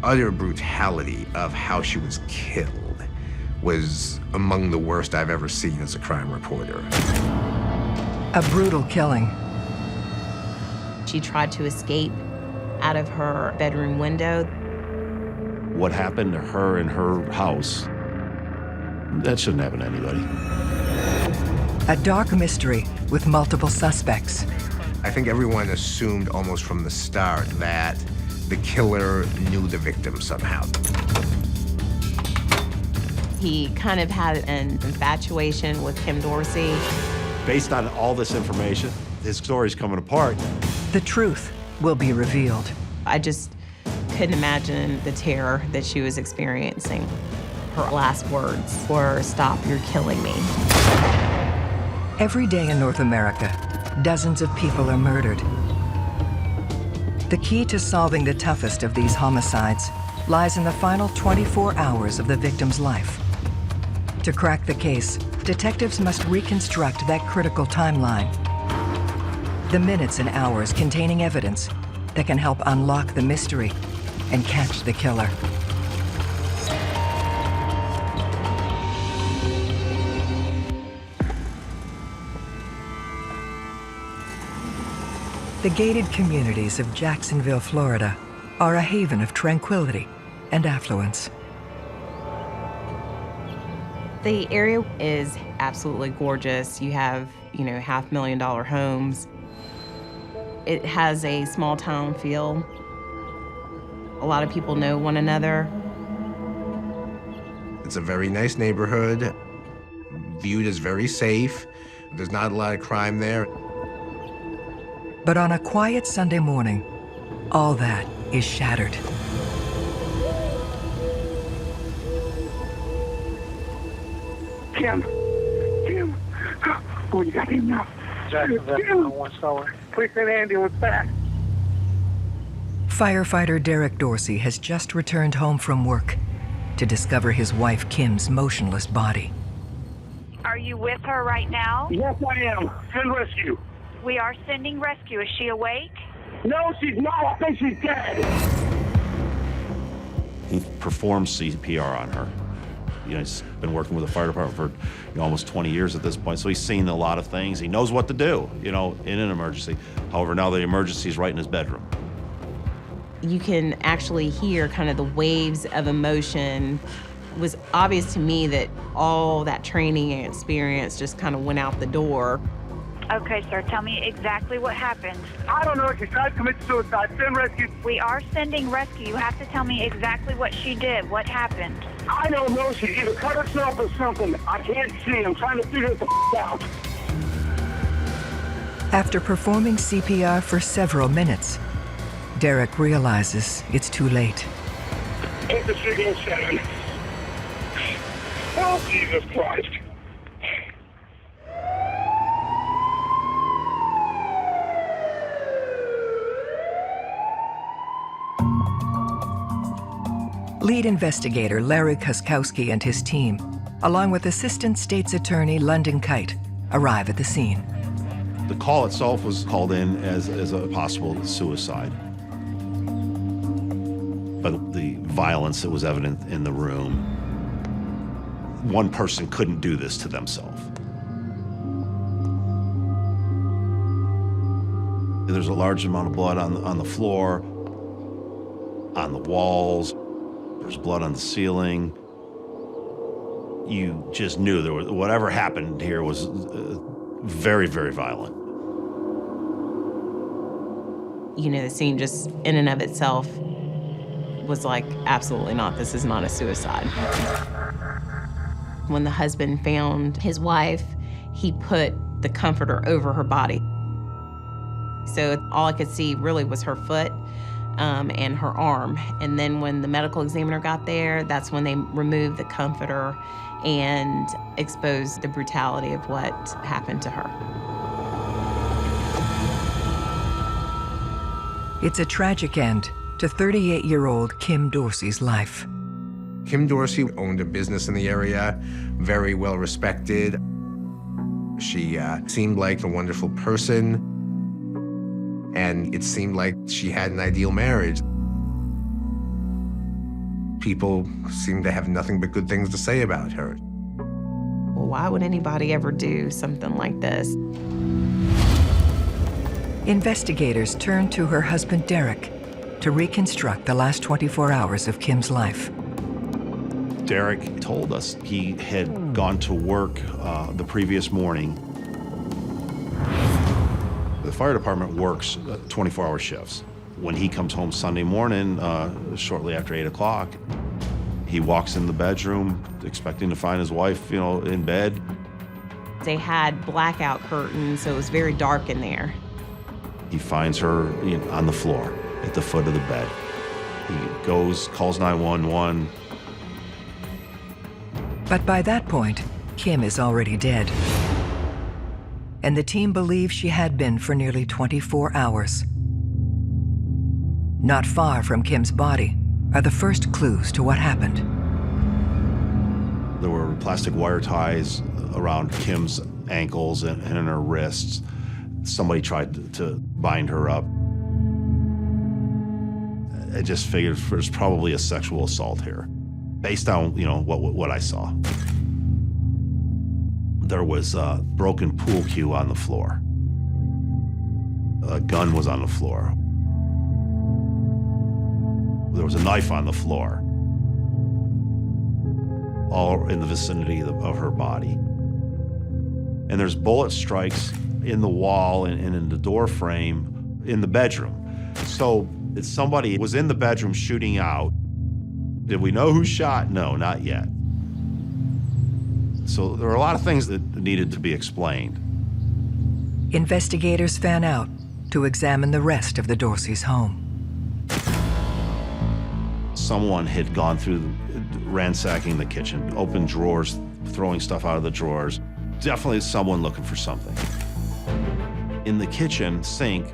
utter brutality of how she was killed was among the worst I've ever seen as a crime reporter. A brutal killing. She tried to escape out of her bedroom window. What happened to her in her house, that shouldn't happen to anybody. A dark mystery with multiple suspects. I think everyone assumed almost from the start that the killer knew the victim somehow. He kind of had an infatuation with Kim Dorsey. Based on all this information, his story's coming apart. The truth will be revealed. I just couldn't imagine the terror that she was experiencing. Her last words were, "Stop, you're killing me." Every day in North America, dozens of people are murdered. The key to solving the toughest of these homicides lies in the final 24 hours of the victim's life. To crack the case, detectives must reconstruct that critical timeline. The minutes and hours containing evidence that can help unlock the mystery and catch the killer. The gated communities of Jacksonville, Florida, are a haven of tranquility and affluence. The area is absolutely gorgeous. You have, $500,000 homes. It has a small town feel. A lot of people know one another. It's a very nice neighborhood, viewed as very safe. There's not a lot of crime there. But on a quiet Sunday morning, all that is shattered. Kim. Oh, you got him now. Jacksonville, Please send an ambulance back. Firefighter Derek Dorsey has just returned home from work to discover his wife Kim's motionless body. Are you with her right now? Yes, I am. Send rescue. We are sending rescue. Is she awake? No, she's not. I think she's dead. He performed CPR on her. He's been working with the fire department for almost 20 years at this point, so he's seen a lot of things. He knows what to do, in an emergency. However, now the emergency is right in his bedroom. You can actually hear kind of the waves of emotion. It was obvious to me that all that training and experience just kind of went out the door. Okay, sir, tell me exactly what happened. I don't know if she tried to commit suicide. Send rescue. We are sending rescue. You have to tell me exactly what she did. What happened? I don't know. She either cut herself or something. I can't see. I'm trying to figure the out. After performing CPR for several minutes, Derek realizes it's too late. It's a 607. Oh, Jesus Christ. Lead investigator Larry Kuskowski and his team, along with Assistant State's Attorney London Kite, arrive at the scene. The call itself was called in as a possible suicide. But the violence that was evident in the room, one person couldn't do this to themselves. There's a large amount of blood on the floor, on the walls. There's blood on the ceiling. You just knew whatever happened here was very, very violent. The scene just in and of itself was like, absolutely not. This is not a suicide. When the husband found his wife, he put the comforter over her body. So all I could see really was her foot and her arm. And then when the medical examiner got there, that's when they removed the comforter and exposed the brutality of what happened to her. It's a tragic end to 38-year-old Kim Dorsey's life. Kim Dorsey owned a business in the area, very well respected. She seemed like a wonderful person, and it seemed like she had an ideal marriage. People seem to have nothing but good things to say about her. Well, why would anybody ever do something like this? Investigators turned to her husband, Derek, to reconstruct the last 24 hours of Kim's life. Derek told us he had gone to work the previous morning. The fire department works 24-hour shifts. When he comes home Sunday morning, shortly after 8 o'clock, he walks in the bedroom expecting to find his wife, in bed. They had blackout curtains, so it was very dark in there. He finds her on the floor at the foot of the bed. He goes, calls 911. But by that point, Kim is already dead. And the team believes she had been for nearly 24 hours. Not far from Kim's body are the first clues to what happened. There were plastic wire ties around Kim's ankles and in her wrists. Somebody tried to bind her up. I just figured there's probably a sexual assault here, based on what I saw. There was a broken pool cue on the floor. A gun was on the floor. There was a knife on the floor, all in the vicinity of her body. And there's bullet strikes in the wall and in the door frame in the bedroom. So somebody was in the bedroom shooting out. Did we know who shot? No, not yet. So there are a lot of things that needed to be explained. Investigators fan out to examine the rest of the Dorseys' home. Someone had gone through ransacking the kitchen, opened drawers, throwing stuff out of the drawers. Definitely someone looking for something. In the kitchen sink,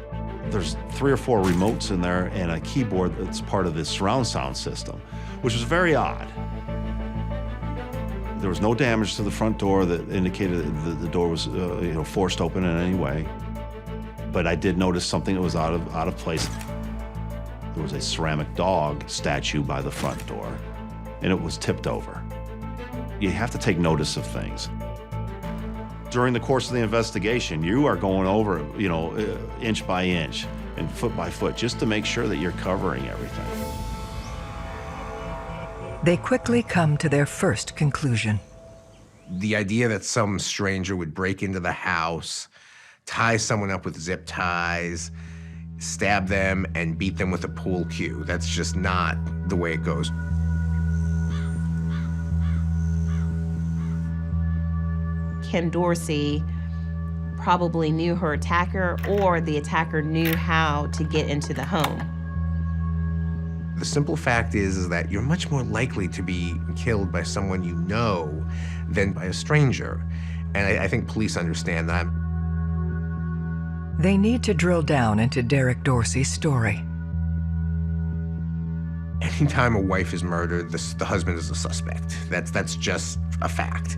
there's 3 or 4 remotes in there and a keyboard that's part of this surround sound system, which was very odd. There was no damage to the front door that indicated that the door was forced open in any way. But I did notice something that was out of place. There was a ceramic dog statue by the front door, and it was tipped over. You have to take notice of things. During the course of the investigation, you are going over, inch by inch and foot by foot, just to make sure that you're covering everything. They quickly come to their first conclusion. The idea that some stranger would break into the house, tie someone up with zip ties, stab them, and beat them with a pool cue, that's just not the way it goes. Kim Dorsey probably knew her attacker, or the attacker knew how to get into the home. The simple fact is that you're much more likely to be killed by someone you know than by a stranger. And I think police understand that. They need to drill down into Derek Dorsey's story. Anytime a wife is murdered, the husband is a suspect. That's just a fact.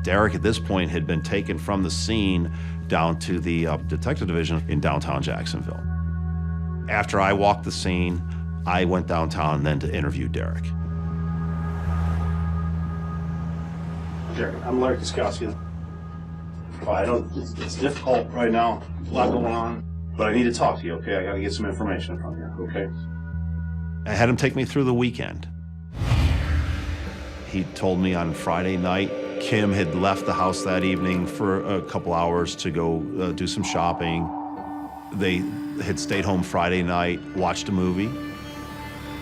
Derek, at this point, had been taken from the scene down to the detective division in downtown Jacksonville. After I walked the scene, I went downtown then to interview Derek. Derek, I'm Larry Koskowski. I know it's difficult right now, a lot going on, but I need to talk to you, okay? I gotta get some information from you, okay? I had him take me through the weekend. He told me on Friday night, Kim had left the house that evening for a couple hours to go do some shopping. They had stayed home Friday night, watched a movie.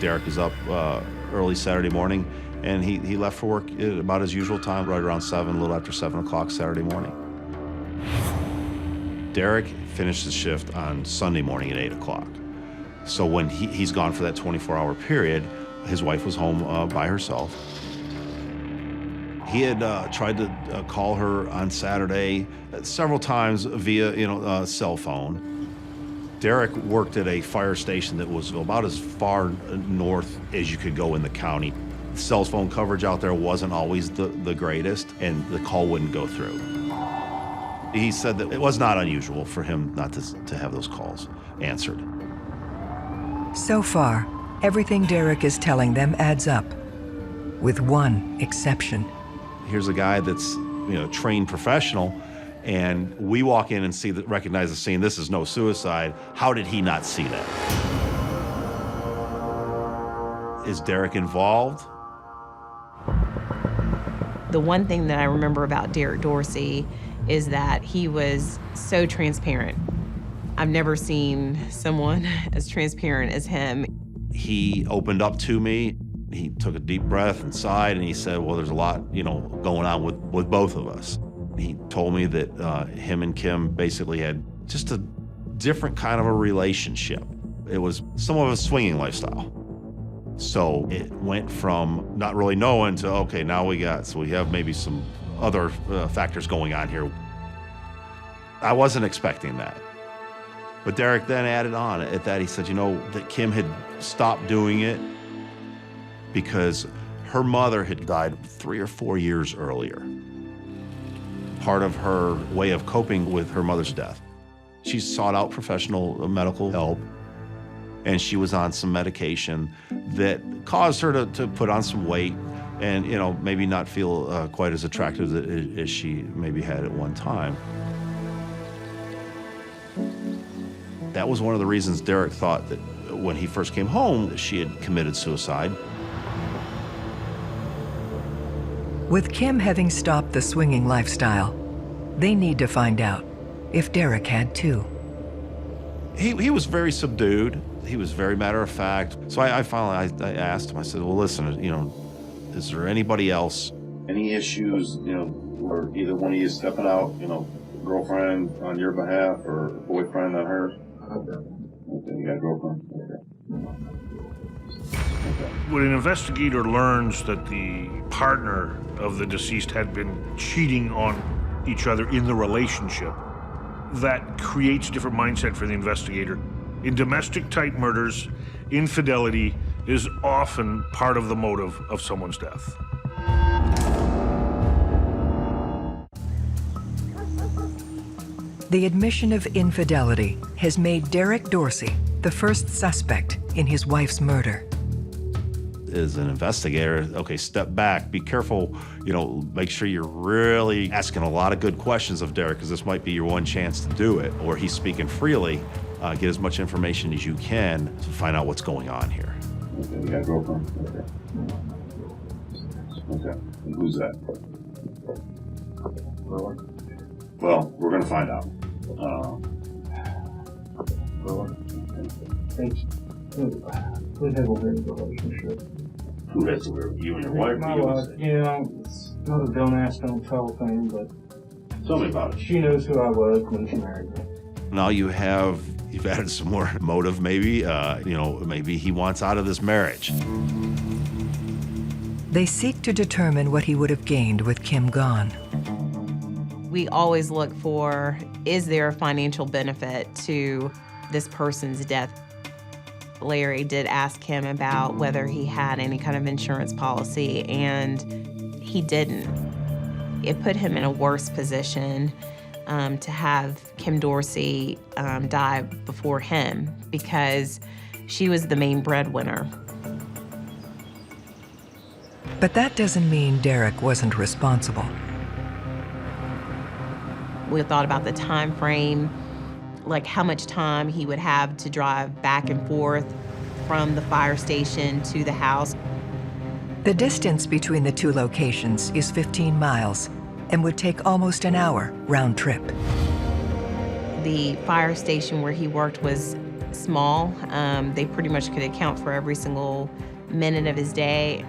Derek was up early Saturday morning, and he left for work at about his usual time, right around 7, a little after 7 o'clock Saturday morning. Derek finished his shift on Sunday morning at 8 o'clock. So when he's gone for that 24-hour period, his wife was home by herself. He had tried to call her on Saturday several times via cell phone. Derek worked at a fire station that was about as far north as you could go in the county. Cell phone coverage out there wasn't always the greatest, and the call wouldn't go through. He said that it was not unusual for him not to have those calls answered. So far, Everything Derek is telling them adds up, with one exception. Here's a guy that's, trained professional, and we walk in and recognize the scene. This is no suicide. How did he not see that? Is Derek involved? The one thing that I remember about Derek Dorsey is that he was so transparent. I've never seen someone as transparent as him. He opened up to me. He took a deep breath and sighed, and he said, well, there's a lot, going on with both of us. He told me that him and Kim basically had just a different kind of a relationship. It was somewhat of a swinging lifestyle. So it went from not really knowing to, okay, now we have maybe some other factors going on here. I wasn't expecting that. But Derek then added on at that, he said, that Kim had stopped doing it because her mother had died 3 or 4 years earlier. Part of her way of coping with her mother's death. She sought out professional medical help, and she was on some medication that caused her to put on some weight and, maybe not feel quite as attractive as she maybe had at one time. That was one of the reasons Derek thought that when he first came home, that she had committed suicide. With Kim having stopped the swinging lifestyle, they need to find out if Derek had too. He was very subdued. He was very matter of fact. So I finally asked him, I said, well, listen, is there anybody else? Any issues, where either one of you stepping out, girlfriend on your behalf or boyfriend on hers? Okay, you got a girlfriend? Okay. When an investigator learns that the partner of the deceased had been cheating on each other in the relationship, that creates a different mindset for the investigator. In domestic-type murders, infidelity is often part of the motive of someone's death. The admission of infidelity has made Derek Dorsey the first suspect in his wife's murder. As an investigator, okay, step back, be careful, make sure you're really asking a lot of good questions of Derek, because this might be your one chance to do it, or he's speaking freely. Get as much information as you can to find out what's going on here. Okay, you got a girlfriend? Okay, and who's that? Well, we're gonna find out. We have a weird relationship. Who has the weird? You and your wife? My wife, it's not a don't ask, don't tell thing, but tell me about it. She knows who I was when she married me. Now you've added some more motive, maybe. Maybe he wants out of this marriage. They seek to determine what he would have gained with Kim gone. We always look for, is there a financial benefit to this person's death? Larry did ask him about whether he had any kind of insurance policy, and he didn't. It put him in a worse position to have Kim Dorsey die before him, because she was the main breadwinner. But that doesn't mean Derek wasn't responsible. We thought about the time frame, like how much time he would have to drive back and forth from the fire station to the house. The distance between the two locations is 15 miles and would take almost an hour round trip. The fire station where he worked was small. They pretty much could account for every single minute of his day.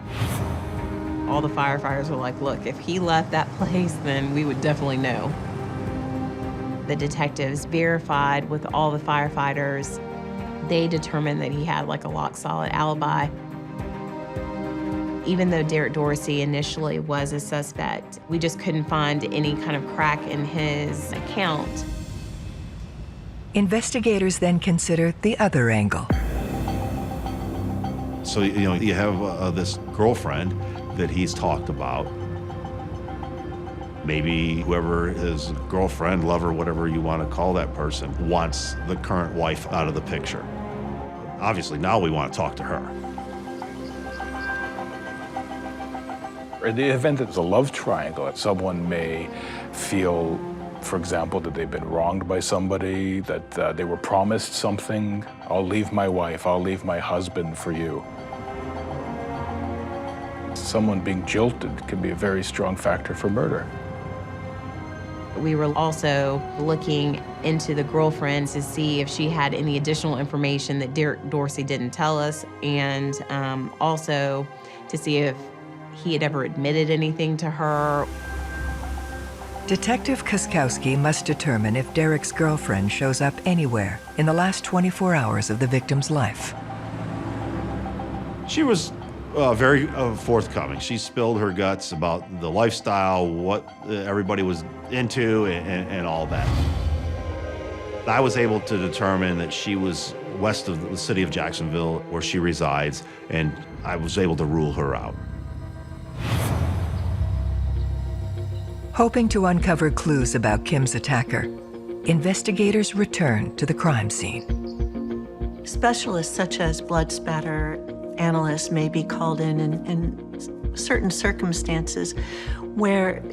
All the firefighters were like, look, if he left that place, then we would definitely know. The detectives verified with all the firefighters. They determined that he had like a lock-solid alibi. Even though Derek Dorsey initially was a suspect, we just couldn't find any kind of crack in his account. Investigators then consider the other angle. So, you have this girlfriend that he's talked about. Maybe whoever his girlfriend, lover, whatever you want to call that person, wants the current wife out of the picture. Obviously, now we want to talk to her. In the event that it's a love triangle, that someone may feel, for example, that they've been wronged by somebody, that they were promised something. I'll leave my wife, I'll leave my husband for you. Someone being jilted can be a very strong factor for murder. We were also looking into the girlfriends to see if she had any additional information that Derek Dorsey didn't tell us, and also to see if he had ever admitted anything to her. Detective Kuskowski must determine if Derek's girlfriend shows up anywhere in the last 24 hours of the victim's life. She was very forthcoming. She spilled her guts about the lifestyle, what everybody was into, and all that. I was able to determine that she was west of the city of Jacksonville, where she resides, and I was able to rule her out. Hoping to uncover clues about Kim's attacker, investigators return to the crime scene. Specialists such as blood spatter analysts may be called in certain circumstances where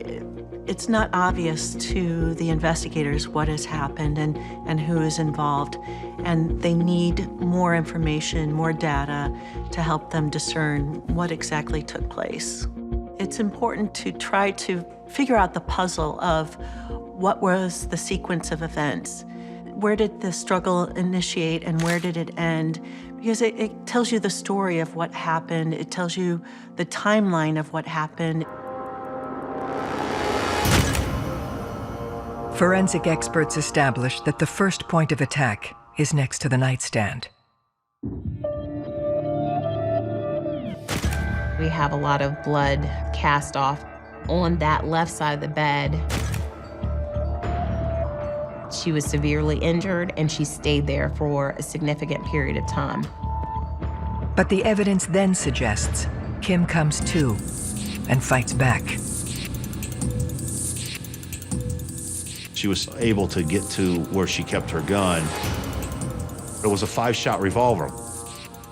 it's not obvious to the investigators what has happened and who is involved, and they need more information, more data to help them discern what exactly took place. It's important to try to figure out the puzzle of what was the sequence of events. Where did the struggle initiate and where did it end? Because it tells you the story of what happened. It tells you the timeline of what happened. Forensic experts establish that the first point of attack is next to the nightstand. We have a lot of blood cast off on that left side of the bed. She was severely injured, and she stayed there for a significant period of time. But the evidence then suggests Kim comes to and fights back. She was able to get to where she kept her gun. It was a 5-shot revolver.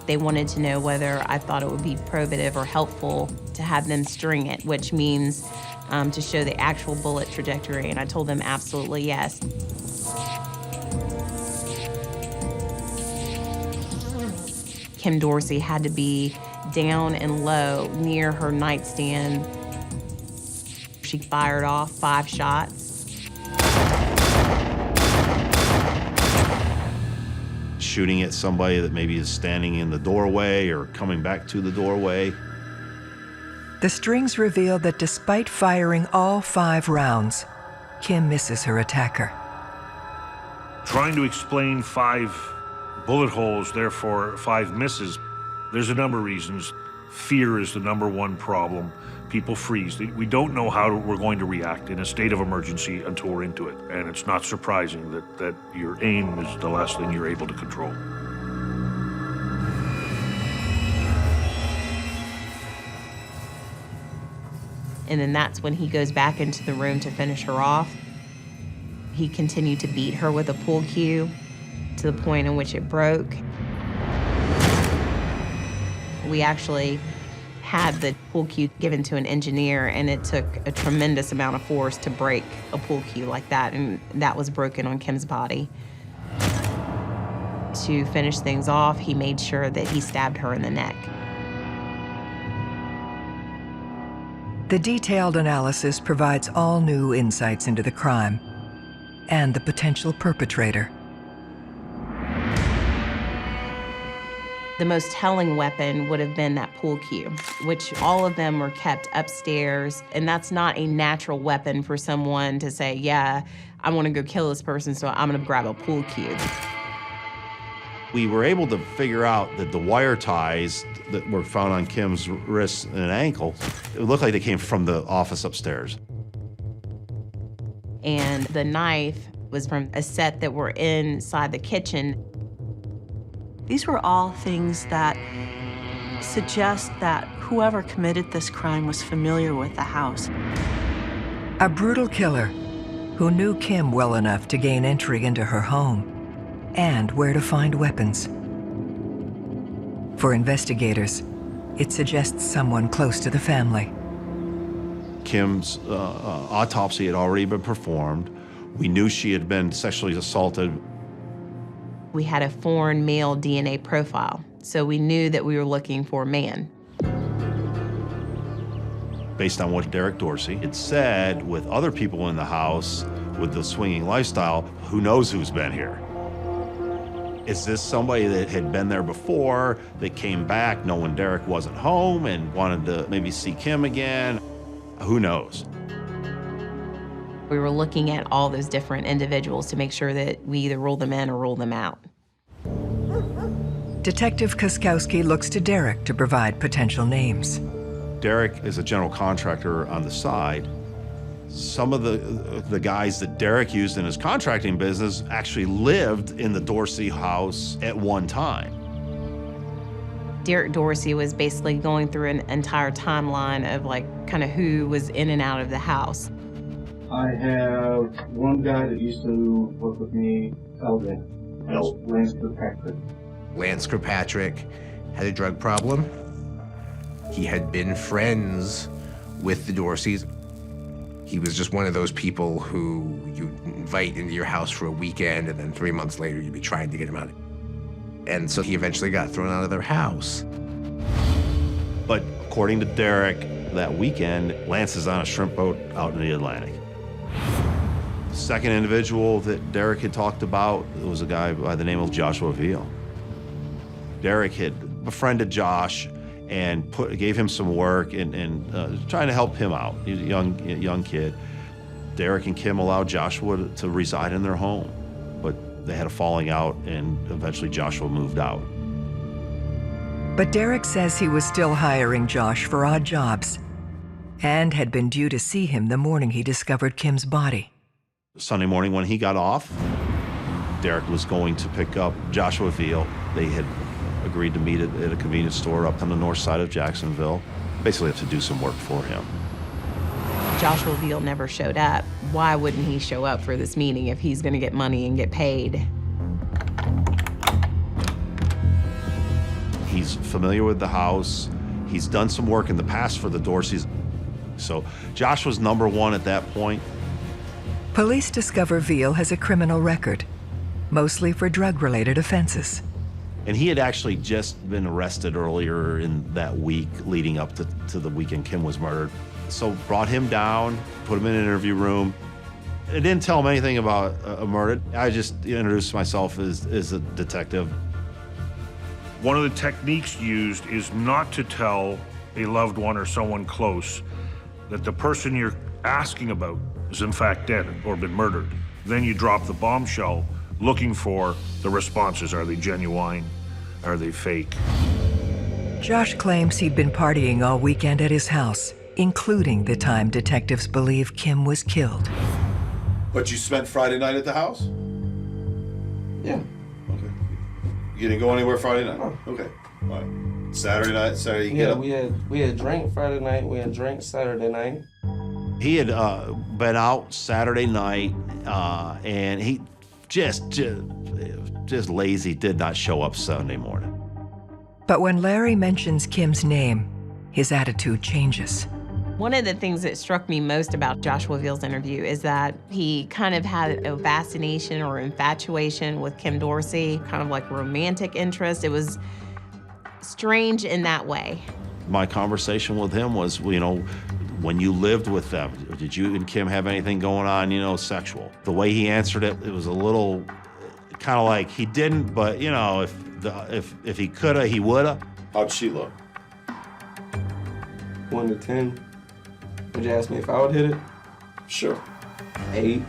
They wanted to know whether I thought it would be probative or helpful to have them string it, which means to show the actual bullet trajectory, and I told them absolutely yes. Kim Dorsey had to be down and low near her nightstand. She fired off 5 shots. Shooting at somebody that maybe is standing in the doorway or coming back to the doorway. The strings reveal that despite firing all 5 rounds, Kim misses her attacker. Trying to explain 5 bullet holes, therefore 5 misses, there's a number of reasons. Fear is the #1 problem. People freeze. We don't know how we're going to react in a state of emergency until we're into it. And it's not surprising that your aim is the last thing you're able to control. And then that's when he goes back into the room to finish her off. He continued to beat her with a pool cue to the point in which it broke. We actually had the pool cue given to an engineer, and it took a tremendous amount of force to break a pool cue like that, and that was broken on Kim's body. To finish things off, he made sure that he stabbed her in the neck. The detailed analysis provides all new insights into the crime and the potential perpetrator. The most telling weapon would have been that pool cue, which all of them were kept upstairs, and that's not a natural weapon for someone to say, yeah, I want to go kill this person, so I'm gonna grab a pool cue. We were able to figure out that the wire ties that were found on Kim's wrists and ankle, it looked like they came from the office upstairs. And the knife was from a set that were inside the kitchen. These were all things that suggest that whoever committed this crime was familiar with the house. A brutal killer who knew Kim well enough to gain entry into her home and where to find weapons. For investigators, it suggests someone close to the family. Kim's autopsy had already been performed. We knew she had been sexually assaulted. We had a foreign male DNA profile, so we knew that we were looking for a man. Based on what Derek Dorsey had said with other people in the house with the swinging lifestyle, who knows who's been here? Is this somebody that had been there before, that came back knowing Derek wasn't home and wanted to maybe see Kim again? Who knows? We were looking at all those different individuals to make sure that we either rule them in or rule them out. Detective Koskowski looks to Derek to provide potential names. Derek is a general contractor on the side. Some of the guys that Derek used in his contracting business actually lived in the Dorsey house at one time. Derek Dorsey was basically going through an entire timeline of kind of who was in and out of the house. I have one guy that used to work with me, Adrien. Lance Kirkpatrick. Lance Kirkpatrick had a drug problem. He had been friends with the Dorseys. He was just one of those people who you invite into your house for a weekend, and then 3 months later you'd be trying to get him out. And so he eventually got thrown out of their house. But according to Derek, that weekend, Lance is on a shrimp boat out in the Atlantic. The second individual that Derek had talked about was a guy by the name of Joshua Veal. Derek had befriended Josh and gave him some work and trying to help him out. He's a young kid. Derek and Kim allowed Joshua to reside in their home, but they had a falling out, and eventually Joshua moved out. But Derek says he was still hiring Josh for odd jobs and had been due to see him the morning he discovered Kim's body. Sunday morning when he got off, Derek was going to pick up Joshua Veal. They had agreed to meet at a convenience store up on the north side of Jacksonville, basically to do some work for him. Joshua Veal never showed up. Why wouldn't he show up for this meeting if he's going to get money and get paid? He's familiar with the house. He's done some work in the past for the Dorseys. So Josh was number one at that point. Police discover Veal has a criminal record, mostly for drug-related offenses. And he had actually just been arrested earlier in that week leading up to the weekend Kim was murdered. So brought him down, put him in an interview room. I didn't tell him anything about a murder. I just introduced myself as a detective. One of the techniques used is not to tell a loved one or someone close that the person you're asking about is in fact dead or been murdered. Then you drop the bombshell looking for the responses. Are they genuine? Are they fake? Josh claims he'd been partying all weekend at his house, including the time detectives believe Kim was killed. But you spent Friday night at the house? Yeah. Okay. You didn't go anywhere Friday night? Oh. Okay. All right. Saturday you get up? we had drank Friday night, we had drank Saturday night. He had been out Saturday night, and he just lazy, did not show up Sunday morning. But when Larry mentions Kim's name, his attitude changes. One of the things that struck me most about Joshua Veal's interview is that he kind of had a fascination or infatuation with Kim Dorsey, kind of like romantic interest. It was strange in that way. My conversation with him was, when you lived with them, did you and Kim have anything going on, sexual? The way he answered it, it was a little kind of like he didn't, but if he coulda, he woulda. How'd she look? 1 to 10. Would you ask me if I would hit it? Sure. 8.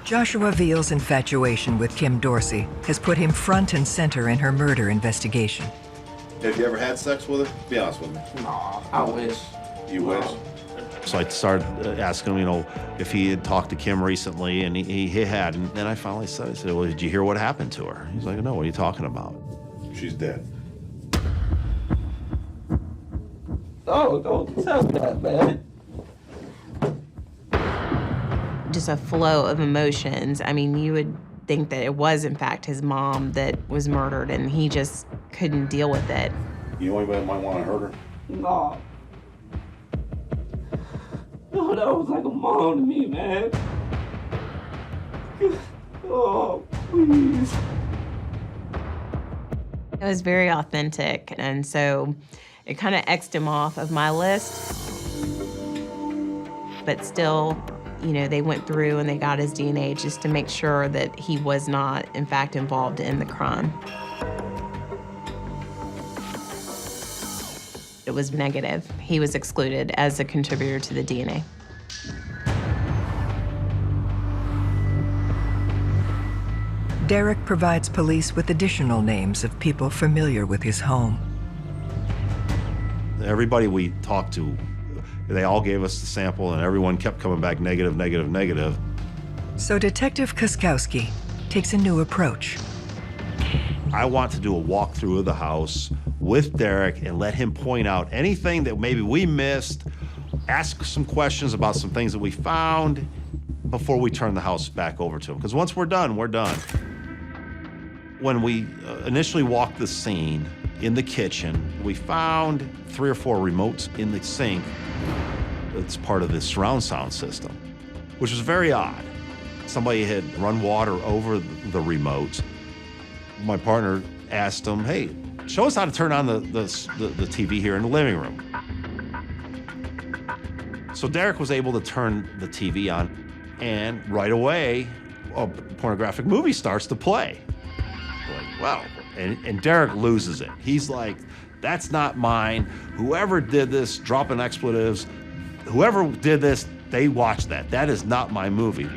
Joshua Veal's infatuation with Kim Dorsey has put him front and center in her murder investigation. Have you ever had sex with her? Be honest with me. No, I wish. You wish? So I started asking him, if he had talked to Kim recently, and he had. And then I finally said, well, did you hear what happened to her? He's like, no, what are you talking about? She's dead. Oh, don't tell me that, man. just a flow of emotions. I mean, you would think that it was, in fact, his mom that was murdered, and he just couldn't deal with it. You know anybody that might want to hurt her? No. No, that was like a mom to me, man. Oh, please. It was very authentic, and so it kind of X'd him off of my list. But still, you know, they went through and they got his DNA just to make sure that he was not, in fact, involved in the crime. It was negative. He was excluded as a contributor to the DNA. Derek provides police with additional names of people familiar with his home. Everybody we talked to, they all gave us the sample, and everyone kept coming back negative, negative, negative. So Detective Kuskowski takes a new approach. I want to do a walkthrough of the house with Derek and let him point out anything that maybe we missed, ask some questions about some things that we found before we turn the house back over to him. Because once we're done, we're done. When we initially walked the scene in the kitchen, we found 3 or 4 remotes in the sink. It's part of the surround sound system, which was very odd. Somebody had run water over the remotes. My partner asked him, hey, show us how to turn on the TV here in the living room. So Derek was able to turn the TV on, and right away, a pornographic movie starts to play. Like, wow. And Derek loses it. He's like, that's not mine. Whoever did this, dropping expletives, whoever did this, they watched that. That is not my movie.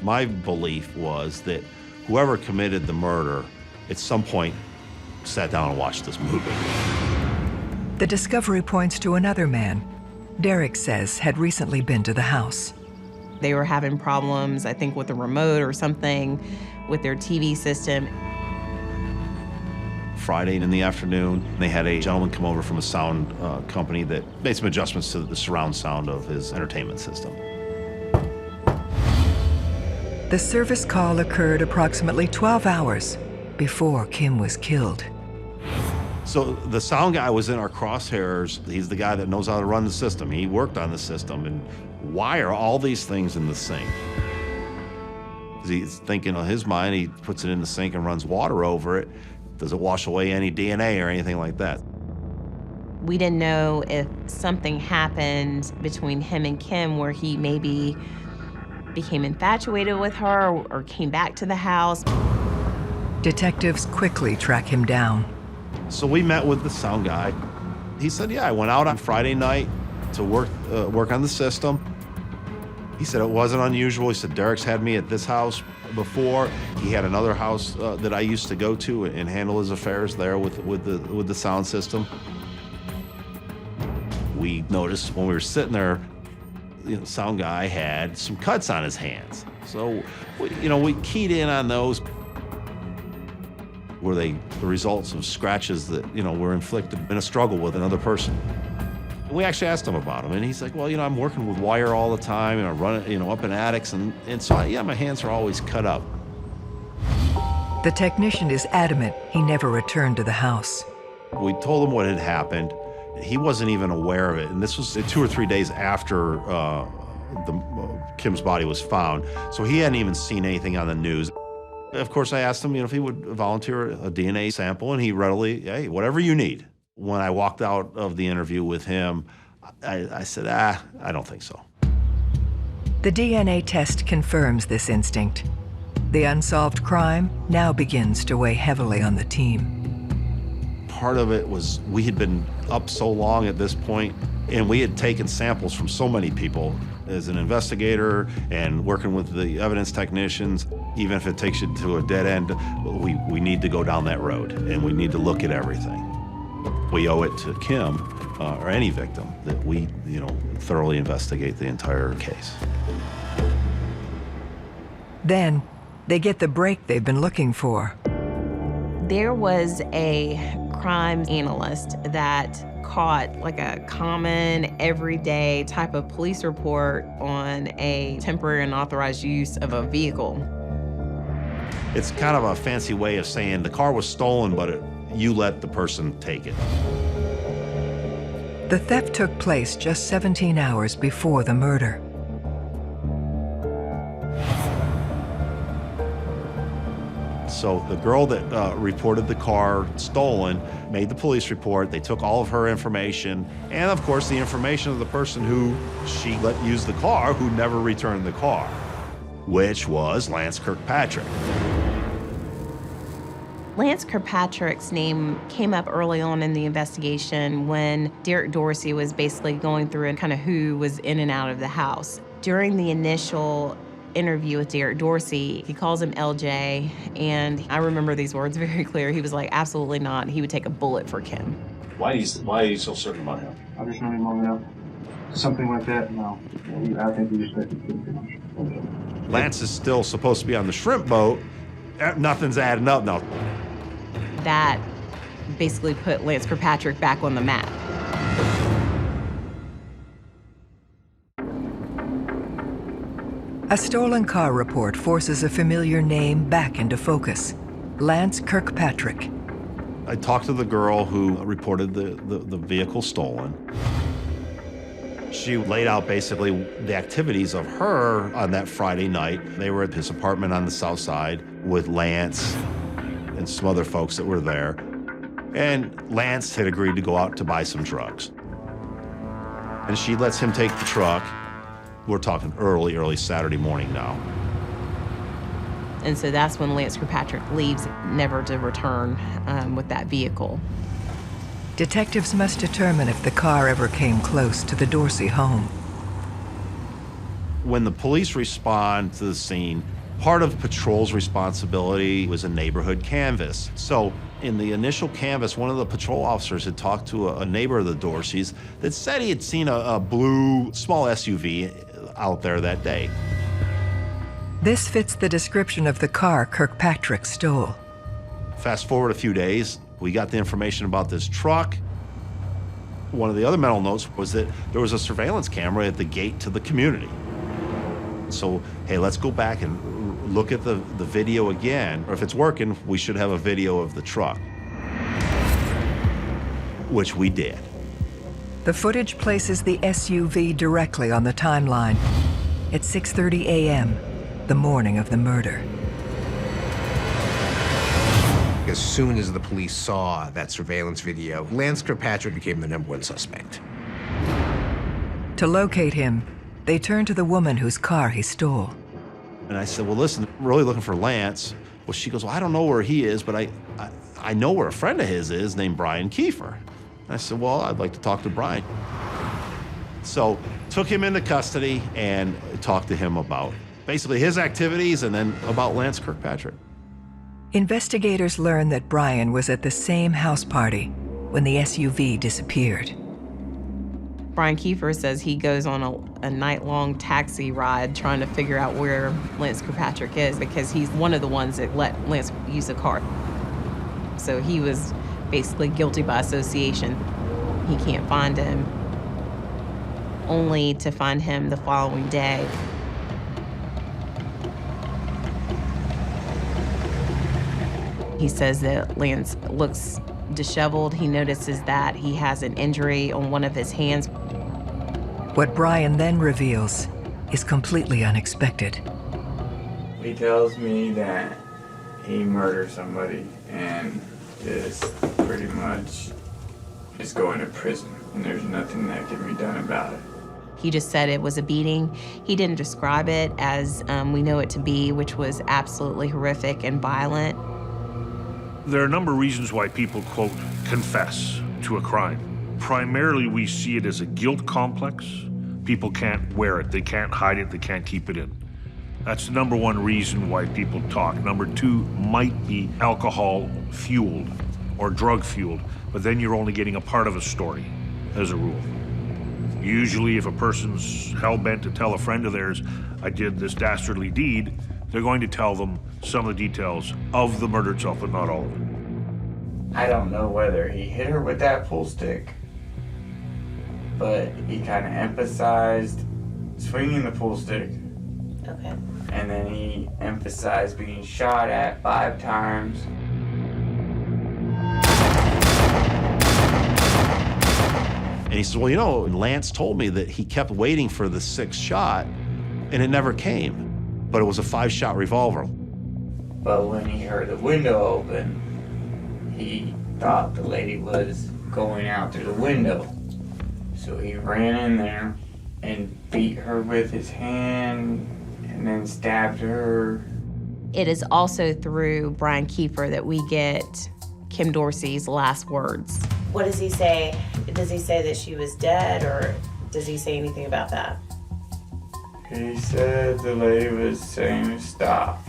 My belief was that whoever committed the murder at some point sat down and watched this movie. The discovery points to another man Derek says had recently been to the house. They were having problems, I think, with the remote or something with their TV system. Friday in the afternoon, they had a gentleman come over from a sound company that made some adjustments to the surround sound of his entertainment system. The service call occurred approximately 12 hours before Kim was killed. So the sound guy was in our crosshairs. He's the guy that knows how to run the system. He worked on the system. And why are all these things in the sink? He's thinking in his mind, he puts it in the sink and runs water over it. Does it wash away any DNA or anything like that? We didn't know if something happened between him and Kim where he maybe became infatuated with her or came back to the house. Detectives quickly track him down. So we met with the sound guy. He said, yeah, I went out on Friday night to work on the system. He said it wasn't unusual. He said, Derek's had me at this house before. He had another house that I used to go to and handle his affairs there with the sound system. We noticed when we were sitting there, the sound guy had some cuts on his hands. So, we keyed in on those. Were they the results of scratches that, were inflicted in a struggle with another person? We actually asked him about them, and he's like, well, I'm working with wire all the time, and I run it, up in attics, and so, my hands are always cut up. The technician is adamant he never returned to the house. We told him what had happened. He wasn't even aware of it, and this was 2 or 3 days after Kim's body was found, so he hadn't even seen anything on the news. Of course, I asked him, if he would volunteer a DNA sample, and he readily, hey, whatever you need. When I walked out of the interview with him, I said, I don't think so. The DNA test confirms this instinct. The unsolved crime now begins to weigh heavily on the team. Part of it was we had been up so long at this point, and we had taken samples from so many people. As an investigator and working with the evidence technicians, even if it takes you to a dead end, we need to go down that road, and we need to look at everything. We owe it to Kim, or any victim, that we, thoroughly investigate the entire case. Then, they get the break they've been looking for. There was a crime analyst that caught like a common, everyday type of police report on a temporary and unauthorized use of a vehicle. It's kind of a fancy way of saying the car was stolen, but you let the person take it. The theft took place just 17 hours before the murder. So the girl that reported the car stolen made the police report. They took all of her information and, of course, the information of the person who she let use the car who never returned the car, which was Lance Kirkpatrick. Lance Kirkpatrick's name came up early on in the investigation when Derek Dorsey was basically going through and kind of who was in and out of the house. During the initial interview with Derek Dorsey, he calls him LJ, and I remember these words very clear. He was like, absolutely not. He would take a bullet for Kim. Why are you so certain about him? I just known him long enough. Something like that, no. I think he respected him too much. Lance is still supposed to be on the shrimp boat. Nothing's adding up now. That basically put Lance Kirkpatrick back on the map. A stolen car report forces a familiar name back into focus: Lance Kirkpatrick. I talked to the girl who reported the vehicle stolen. She laid out basically the activities of her on that Friday night. They were at his apartment on the south side with Lance and some other folks that were there. And Lance had agreed to go out to buy some drugs. And she lets him take the truck. We're talking early Saturday morning now. And so that's when Lance Kirkpatrick leaves, never to return with that vehicle. Detectives must determine if the car ever came close to the Dorsey home. When the police respond to the scene, part of patrol's responsibility was a neighborhood canvass. So in the initial canvass, one of the patrol officers had talked to a neighbor of the Dorseys that said he had seen a blue small SUV out there that day. This fits the description of the car Kirkpatrick stole. Fast forward a few days, we got the information about this truck. One of the other mental notes was that there was a surveillance camera at the gate to the community. So, hey, let's go back and look at the video again. Or if it's working, we should have a video of the truck, which we did. The footage places the SUV directly on the timeline at 6:30 a.m., the morning of the murder. As soon as the police saw that surveillance video, Lance Kirkpatrick became the #1 suspect. To locate him, they turned to the woman whose car he stole. And I said, well, listen, I'm really looking for Lance. Well, she goes, well, I don't know where he is, but I know where a friend of his is named Brian Kiefer. And I said, well, I'd like to talk to Brian. So took him into custody and talked to him about basically his activities and then about Lance Kirkpatrick. Investigators learned that Brian was at the same house party when the SUV disappeared. Brian Kiefer says he goes on a night-long taxi ride trying to figure out where Lance Kirkpatrick is because he's one of the ones that let Lance use the car. So he was basically guilty by association. He can't find him, only to find him the following day. He says that Lance looks disheveled. He notices that he has an injury on one of his hands. What Brian then reveals is completely unexpected. He tells me that he murdered somebody and is pretty much is going to prison, and there's nothing that can be done about it. He just said it was a beating. He didn't describe it as we know it to be, which was absolutely horrific and violent. There are a number of reasons why people, quote, confess to a crime. Primarily, we see it as a guilt complex. People can't wear it, they can't hide it, they can't keep it in. That's the #1 reason why people talk. #2 might be alcohol-fueled or drug-fueled, but then you're only getting a part of a story, as a rule. Usually, if a person's hell-bent to tell a friend of theirs, I did this dastardly deed, they're going to tell them some of the details of the murder itself, but not all of it. I don't know whether he hit her with that pool stick but he kind of emphasized swinging the pool stick. Okay. And then he emphasized being shot at 5 times. And he says, well, you know, Lance told me that he kept waiting for the 6th shot, and it never came. But it was a 5-shot revolver. But when he heard the window open, he thought the lady was going out through the window. So he ran in there and beat her with his hand and then stabbed her. It is also through Brian Kiefer that we get Kim Dorsey's last words. What does he say? Does he say that she was dead, or does he say anything about that? He said the lady was saying, "Stop.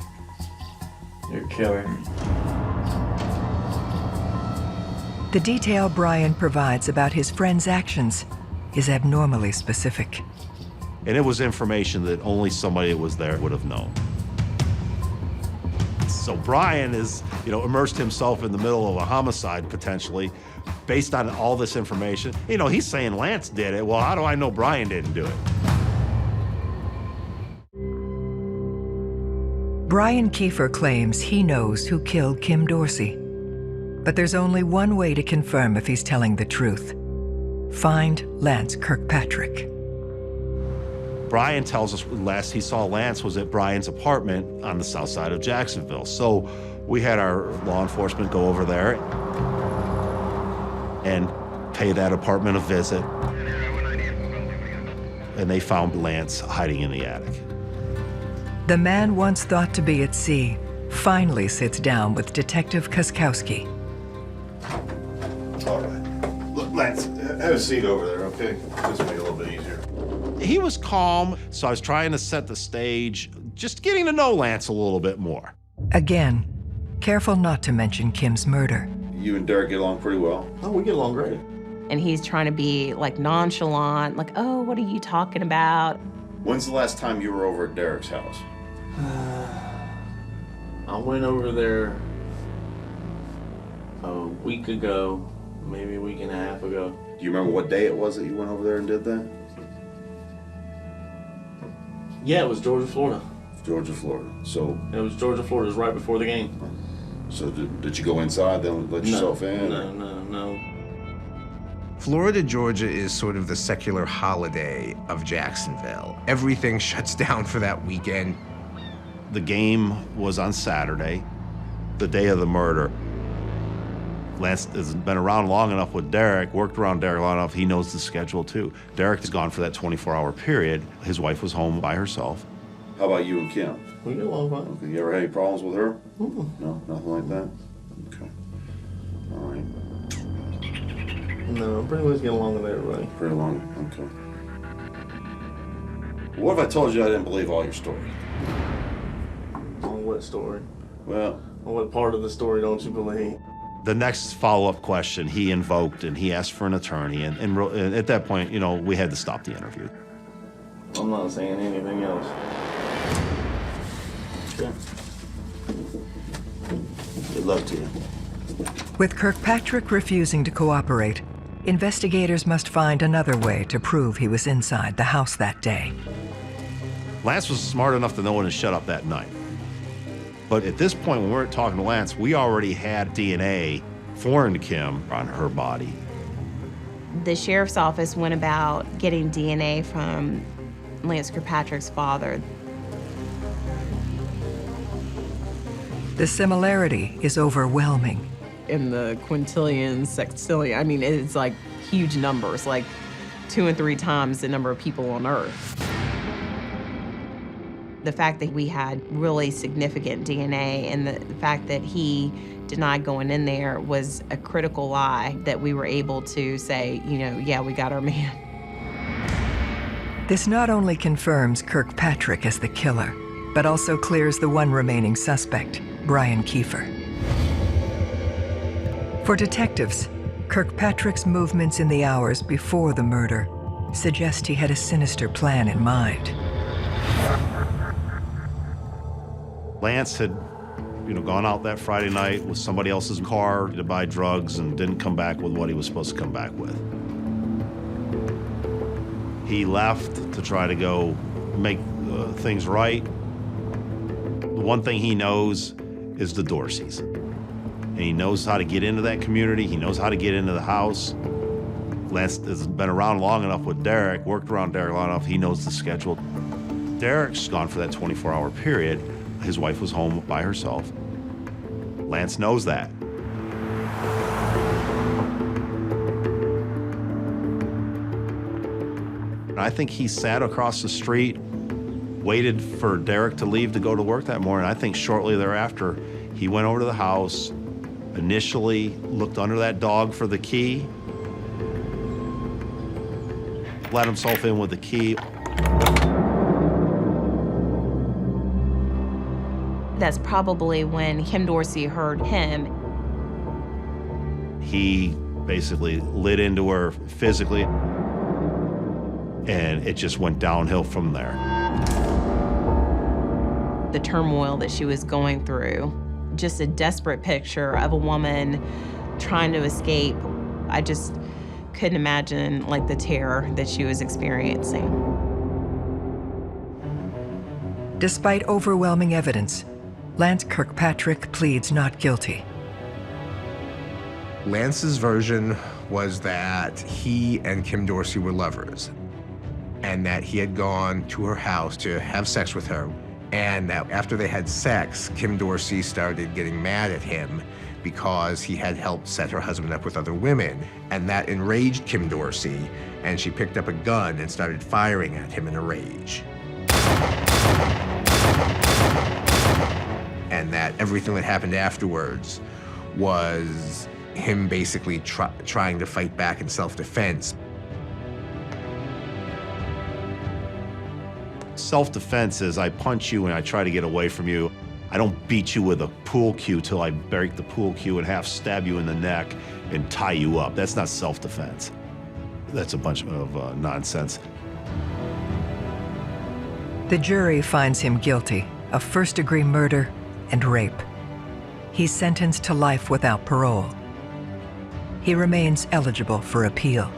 You're killing me." The detail Brian provides about his friend's actions is abnormally specific. And it was information that only somebody that was there would have known. So Brian is, immersed himself in the middle of a homicide, potentially, based on all this information. He's saying Lance did it. Well, how do I know Brian didn't do it? Brian Kiefer claims he knows who killed Kim Dorsey. But there's only one way to confirm if he's telling the truth. Find Lance Kirkpatrick. Brian tells us last he saw Lance was at Brian's apartment on the south side of Jacksonville. So we had our law enforcement go over there and pay that apartment a visit. And they found Lance hiding in the attic. The man once thought to be at sea finally sits down with Detective Kuskowski. All right. Look, Lance, have a seat over there, okay? This will make it a little bit easier. He was calm, so I was trying to set the stage, just getting to know Lance a little bit more. Again, careful not to mention Kim's murder. You and Derek get along pretty well. Oh, we get along great. And he's trying to be nonchalant, oh, what are you talking about? When's the last time you were over at Derek's house? I went over there a week ago, maybe a week and a half ago. Do you remember what day it was that you went over there and did that? Yeah, it was Georgia, Florida. Georgia, Florida. So it was Georgia, Florida. It was right before the game. So did you go inside then let yourself in? No. Florida, Georgia is sort of the secular holiday of Jacksonville. Everything shuts down for that weekend. The game was on Saturday, the day of the murder. Lance has been around long enough with Derek, worked around Derek long enough, he knows the schedule too. Derek is gone for that 24-hour period. His wife was home by herself. How about you and Kim? We get along fine. Okay, you ever had any problems with her? Mm-mm. No, nothing like that? Okay. All right. No, I pretty much get along with everybody. Pretty long, okay. What if I told you I didn't believe all your story? On what story? Well... On what part of the story don't you believe? The next follow-up question he invoked, and he asked for an attorney, and at that point, we had to stop the interview. I'm not saying anything else. Okay. Good luck to you. With Kirkpatrick refusing to cooperate, investigators must find another way to prove he was inside the house that day. Lance was smart enough to know when to shut up that night. But at this point, when we weren't talking to Lance, we already had DNA foreign to Kim on her body. The sheriff's office went about getting DNA from Lance Kirkpatrick's father. The similarity is overwhelming. In the quintillion, sextillion, it's like huge numbers, like 2 and 3 times the number of people on Earth. The fact that we had really significant DNA and the fact that he denied going in there was a critical lie that we were able to say, yeah, we got our man. This not only confirms Kirkpatrick as the killer, but also clears the one remaining suspect, Brian Kiefer. For detectives, Kirkpatrick's movements in the hours before the murder suggest he had a sinister plan in mind. Lance had, gone out that Friday night with somebody else's car to buy drugs and didn't come back with what he was supposed to come back with. He left to try to go make things right. The one thing he knows is the Dorseys. And he knows how to get into that community. He knows how to get into the house. Lance has been around long enough with Derek, worked around Derek long enough, he knows the schedule. Derek's gone for that 24-hour period. His wife was home by herself. Lance knows that. I think he sat across the street, waited for Derek to leave to go to work that morning. I think shortly thereafter, he went over to the house, initially looked under that dog for the key, let himself in with the key. That's probably when Kim Dorsey heard him. He basically lit into her physically, and it just went downhill from there. The turmoil that she was going through, just a desperate picture of a woman trying to escape. I just couldn't imagine like the terror that she was experiencing. Despite overwhelming evidence, Lance Kirkpatrick pleads not guilty. Lance's version was that he and Kim Dorsey were lovers, and that he had gone to her house to have sex with her, and that after they had sex, Kim Dorsey started getting mad at him because he had helped set her husband up with other women, and that enraged Kim Dorsey, and she picked up a gun and started firing at him in a rage. And that everything that happened afterwards was him basically trying to fight back in self-defense. Self-defense is I punch you and I try to get away from you. I don't beat you with a pool cue till I break the pool cue and half stab you in the neck and tie you up. That's not self-defense. That's a bunch of nonsense. The jury finds him guilty of first-degree murder and rape. He's sentenced to life without parole. He remains eligible for appeal.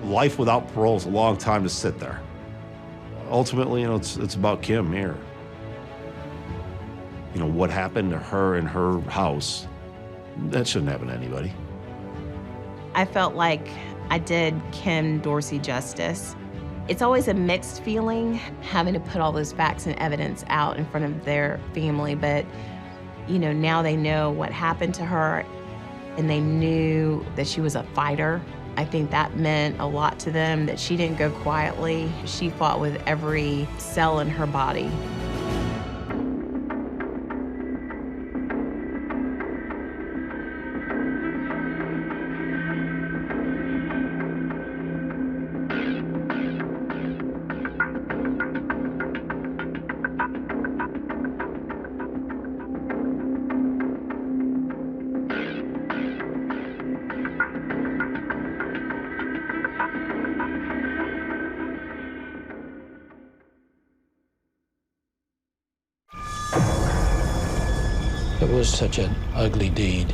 Life without parole is a long time to sit there. Ultimately, it's about Kim here. What happened to her in her house, that shouldn't happen to anybody. I felt like I did Kim Dorsey justice. It's always a mixed feeling having to put all those facts and evidence out in front of their family, but now they know what happened to her and they knew that she was a fighter. I think that meant a lot to them, that she didn't go quietly. She fought with every cell in her body. It was such an ugly deed.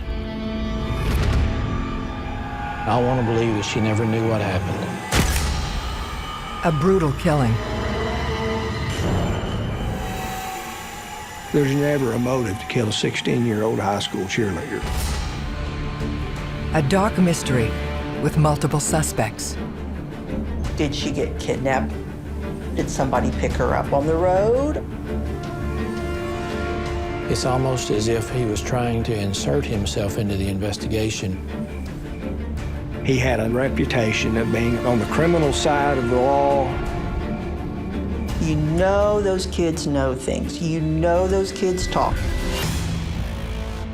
I want to believe that she never knew what happened. A brutal killing. There's never a motive to kill a 16-year-old high school cheerleader. A dark mystery with multiple suspects. Did she get kidnapped? Did somebody pick her up on the road? It's almost as if he was trying to insert himself into the investigation. He had a reputation of being on the criminal side of the law. You know those kids know things. You know those kids talk.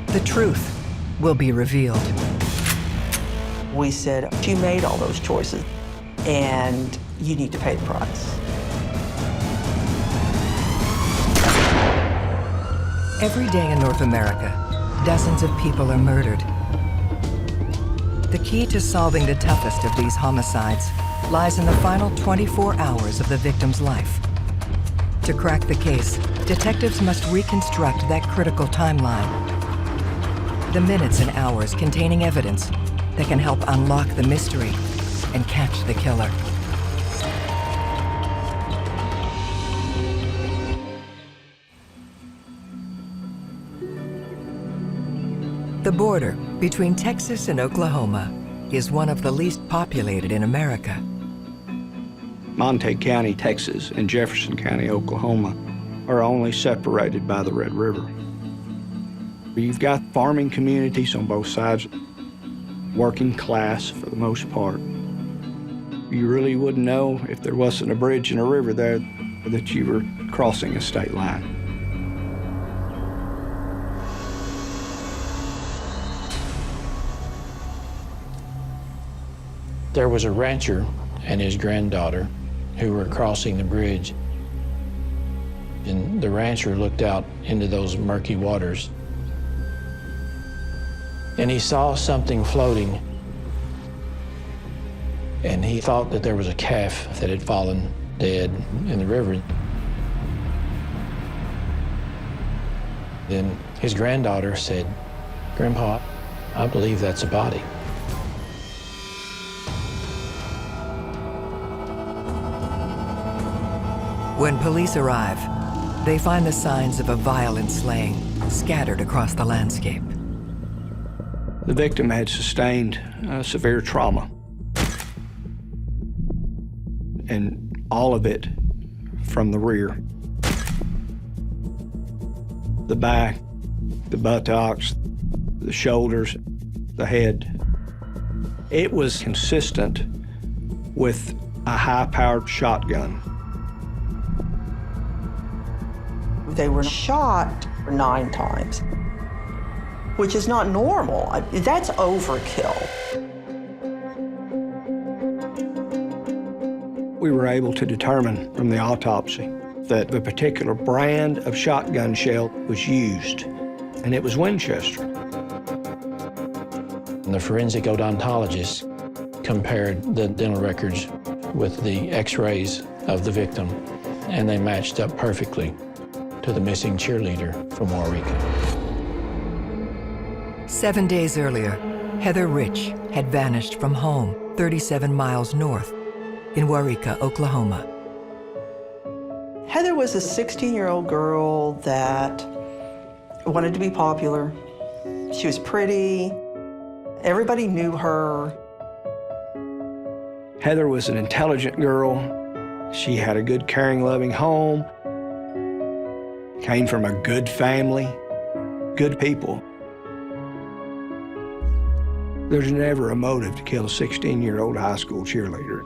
The truth will be revealed. We said, you made all those choices, and you need to pay the price. Every day in North America, dozens of people are murdered. The key to solving the toughest of these homicides lies in the final 24 hours of the victim's life. To crack the case, detectives must reconstruct that critical timeline. The minutes and hours containing evidence that can help unlock the mystery and catch the killer. The border between Texas and Oklahoma is one of the least populated in America. Montague County, Texas, and Jefferson County, Oklahoma, are only separated by the Red River. You've got farming communities on both sides, working class for the most part. You really wouldn't know if there wasn't a bridge and a river there that you were crossing a state line. There was a rancher and his granddaughter who were crossing the bridge. And the rancher looked out into those murky waters. And he saw something floating. And he thought that there was a calf that had fallen dead in the river. Then his granddaughter said, "Grandpa, I believe that's a body." When police arrive, they find the signs of a violent slaying scattered across the landscape. The victim had sustained severe trauma, and all of it from the rear. The back, the buttocks, the shoulders, the head. It was consistent with a high-powered shotgun. They were shot 9 times, which is not normal. That's overkill. We were able to determine from the autopsy that the particular brand of shotgun shell was used, and it was Winchester. And the forensic odontologist compared the dental records with the x-rays of the victim, and they matched up perfectly to the missing cheerleader from Waurika. 7 days earlier, Heather Rich had vanished from home 37 miles north in Waurika, Oklahoma. Heather was a 16-year-old girl that wanted to be popular. She was pretty. Everybody knew her. Heather was an intelligent girl. She had a good, caring, loving home. Came from a good family, good people. There's never a motive to kill a 16-year-old high school cheerleader.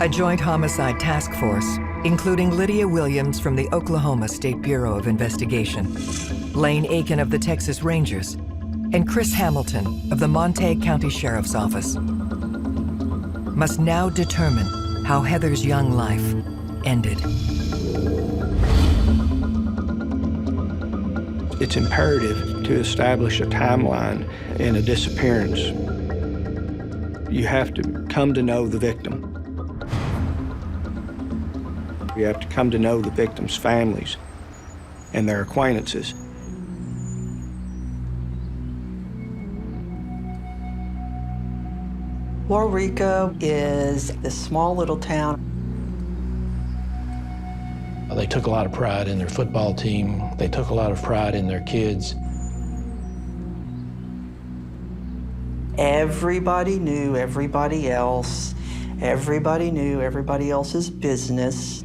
A joint homicide task force, including Lydia Williams from the Oklahoma State Bureau of Investigation, Lane Aiken of the Texas Rangers, and Chris Hamilton of the Montague County Sheriff's Office, must now determine how Heather's young life ended. It's imperative to establish a timeline in a disappearance. You have to come to know the victim. You have to come to know the victim's families and their acquaintances. Waurika is this small little town. They took a lot of pride in their football team. They took a lot of pride in their kids. Everybody knew everybody else. Everybody knew everybody else's business.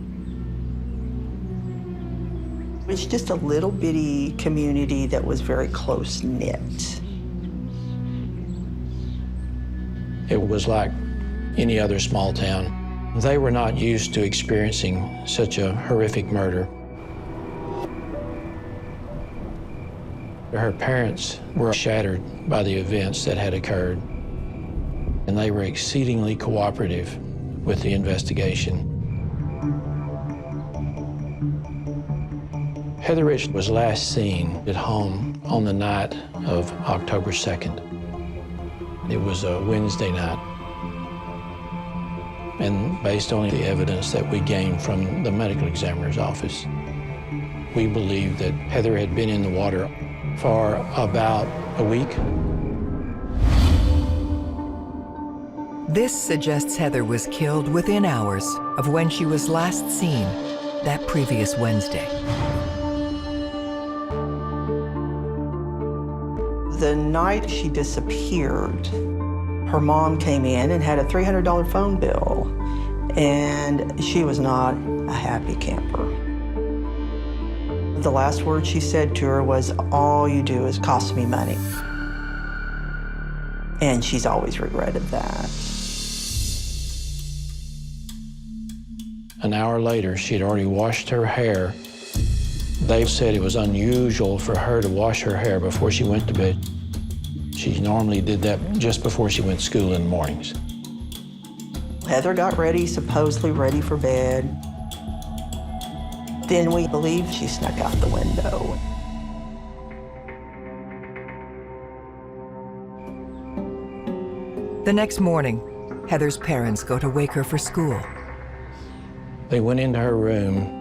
It was just a little bitty community that was very close-knit. It was like any other small town. They were not used to experiencing such a horrific murder. Her parents were shattered by the events that had occurred, and they were exceedingly cooperative with the investigation. Heather Rich was last seen at home on the night of October 2nd. It was a Wednesday night. And based on the evidence that we gained from the medical examiner's office, we believe that Heather had been in the water for about a week. This suggests Heather was killed within hours of when she was last seen that previous Wednesday. The night she disappeared, her mom came in and had a $300 phone bill, and she was not a happy camper. The last word she said to her was, "All you do is cost me money." And she's always regretted that. An hour later, she'd already washed her hair. They said it was unusual for her to wash her hair before she went to bed. She normally did that just before she went to school in the mornings. Heather got ready, supposedly ready for bed. Then we believe she snuck out the window. The next morning, Heather's parents go to wake her for school. They went into her room.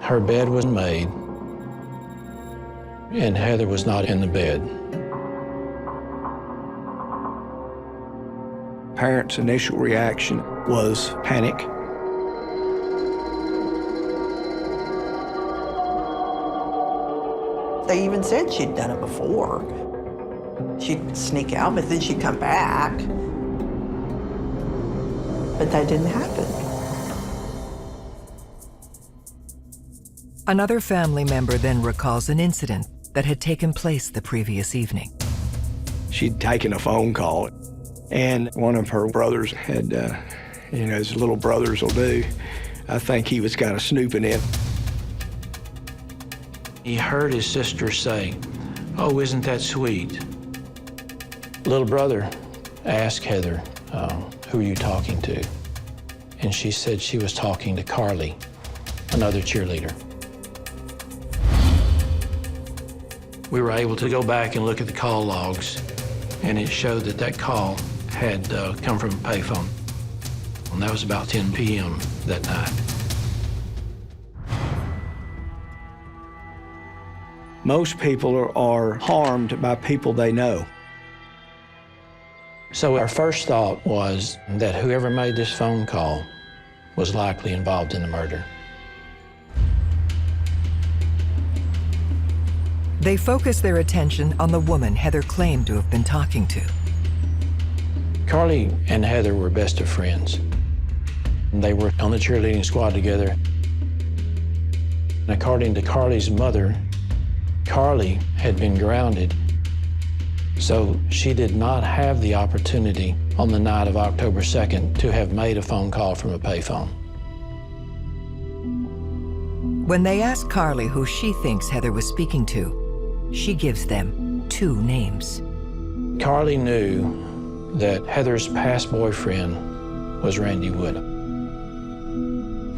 Her bed was made, and Heather was not in the bed. Parents' initial reaction was panic. They even said she'd done it before. She'd sneak out, but then she'd come back. But that didn't happen. Another family member then recalls an incident that had taken place the previous evening. She'd taken a phone call, and one of her brothers had, as little brothers will do, I think he was kind of snooping in. He heard his sister say, "Oh, isn't that sweet?" Little brother asked Heather, "Who are you talking to?" And she said she was talking to Carly, another cheerleader. We were able to go back and look at the call logs, and it showed that that call had come from a payphone. And that was about 10 p.m. that night. Most people are harmed by people they know. So our first thought was that whoever made this phone call was likely involved in the murder. They focus their attention on the woman Heather claimed to have been talking to. Carly and Heather were best of friends. They were on the cheerleading squad together. And according to Carly's mother, Carly had been grounded, so she did not have the opportunity on the night of October 2nd to have made a phone call from a payphone. When they ask Carly who she thinks Heather was speaking to, she gives them 2 names. Carly knew that Heather's past boyfriend was Randy Wood.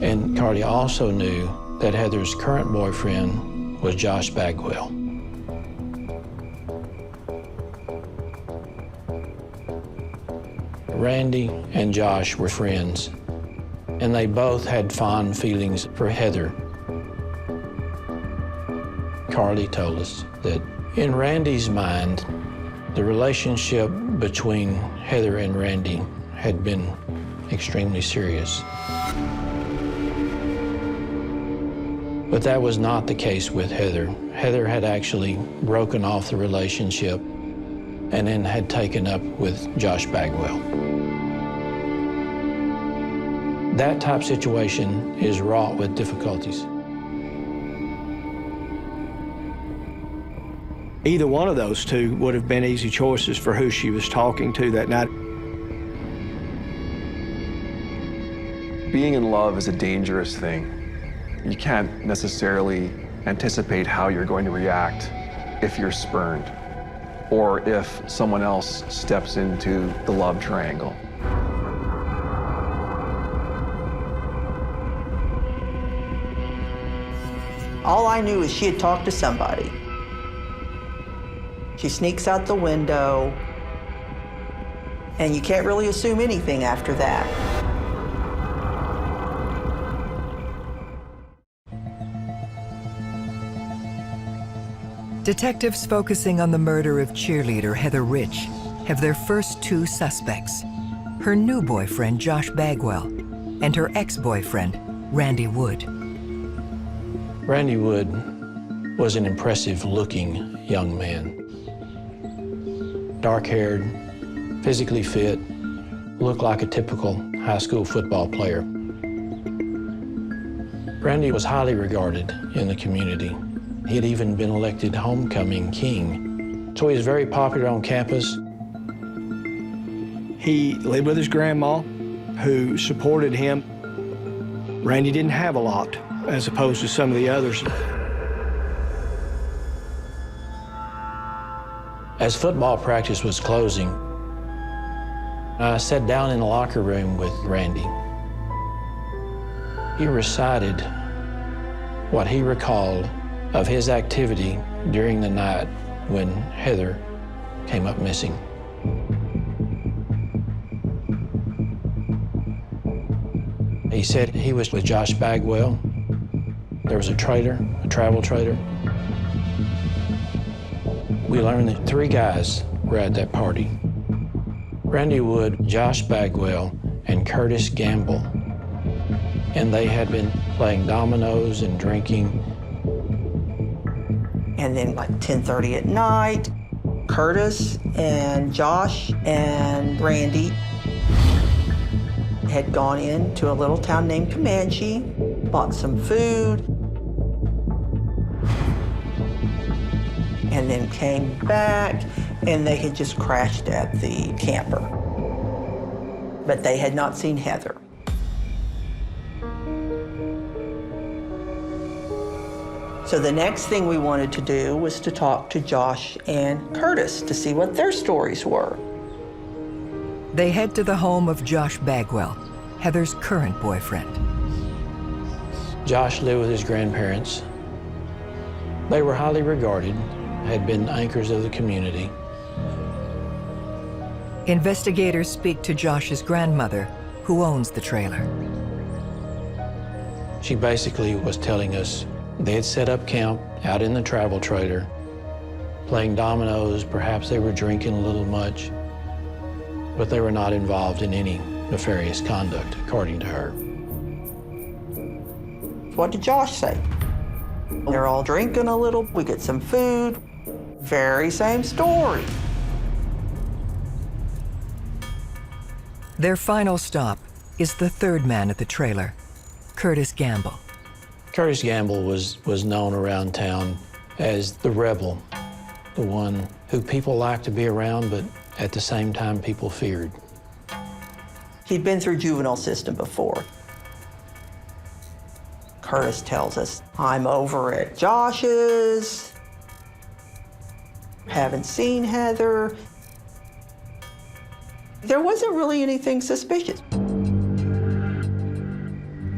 And Carly also knew that Heather's current boyfriend was Josh Bagwell. Randy and Josh were friends, and they both had fond feelings for Heather. Carly told us that in Randy's mind, the relationship between Heather and Randy had been extremely serious. But that was not the case with Heather. Heather had actually broken off the relationship and then had taken up with Josh Bagwell. That type of situation is wrought with difficulties. Either one of those 2 would have been easy choices for who she was talking to that night. Being in love is a dangerous thing. You can't necessarily anticipate how you're going to react if you're spurned or if someone else steps into the love triangle. All I knew is she had talked to somebody. She sneaks out the window, and you can't really assume anything after that. Detectives focusing on the murder of cheerleader Heather Rich have their first 2 suspects, her new boyfriend Josh Bagwell and her ex-boyfriend Randy Wood. Randy Wood was an impressive-looking young man. Dark-haired, physically fit, looked like a typical high school football player. Randy was highly regarded in the community. He had even been elected homecoming king, so he was very popular on campus. He lived with his grandma, who supported him. Randy didn't have a lot, as opposed to some of the others. As football practice was closing, I sat down in the locker room with Randy. He recited what he recalled of his activity during the night when Heather came up missing. He said he was with Josh Bagwell. There was a trailer, a travel trailer. We learned that 3 guys were at that party: Randy Wood, Josh Bagwell, and Curtis Gamble. And they had been playing dominoes and drinking. And then like 10:30 at night, Curtis and Josh and Randy had gone into a little town named Comanche, bought some food, and then came back, and they had just crashed at the camper. But they had not seen Heather. So the next thing we wanted to do was to talk to Josh and Curtis to see what their stories were. They head to the home of Josh Bagwell, Heather's current boyfriend. Josh lived with his grandparents. They were highly regarded, had been anchors of the community. Investigators speak to Josh's grandmother, who owns the trailer. She basically was telling us they had set up camp out in the travel trailer, playing dominoes. Perhaps they were drinking a little much, but they were not involved in any nefarious conduct, according to her. What did Josh say? They're all drinking a little, we get some food. Very same story. Their final stop is the 3rd man at the trailer, Curtis Gamble. Curtis Gamble was known around town as the rebel, the one who people liked to be around, but at the same time people feared. He'd been through juvenile system before. Curtis tells us, I'm over at Josh's, haven't seen Heather. There wasn't really anything suspicious.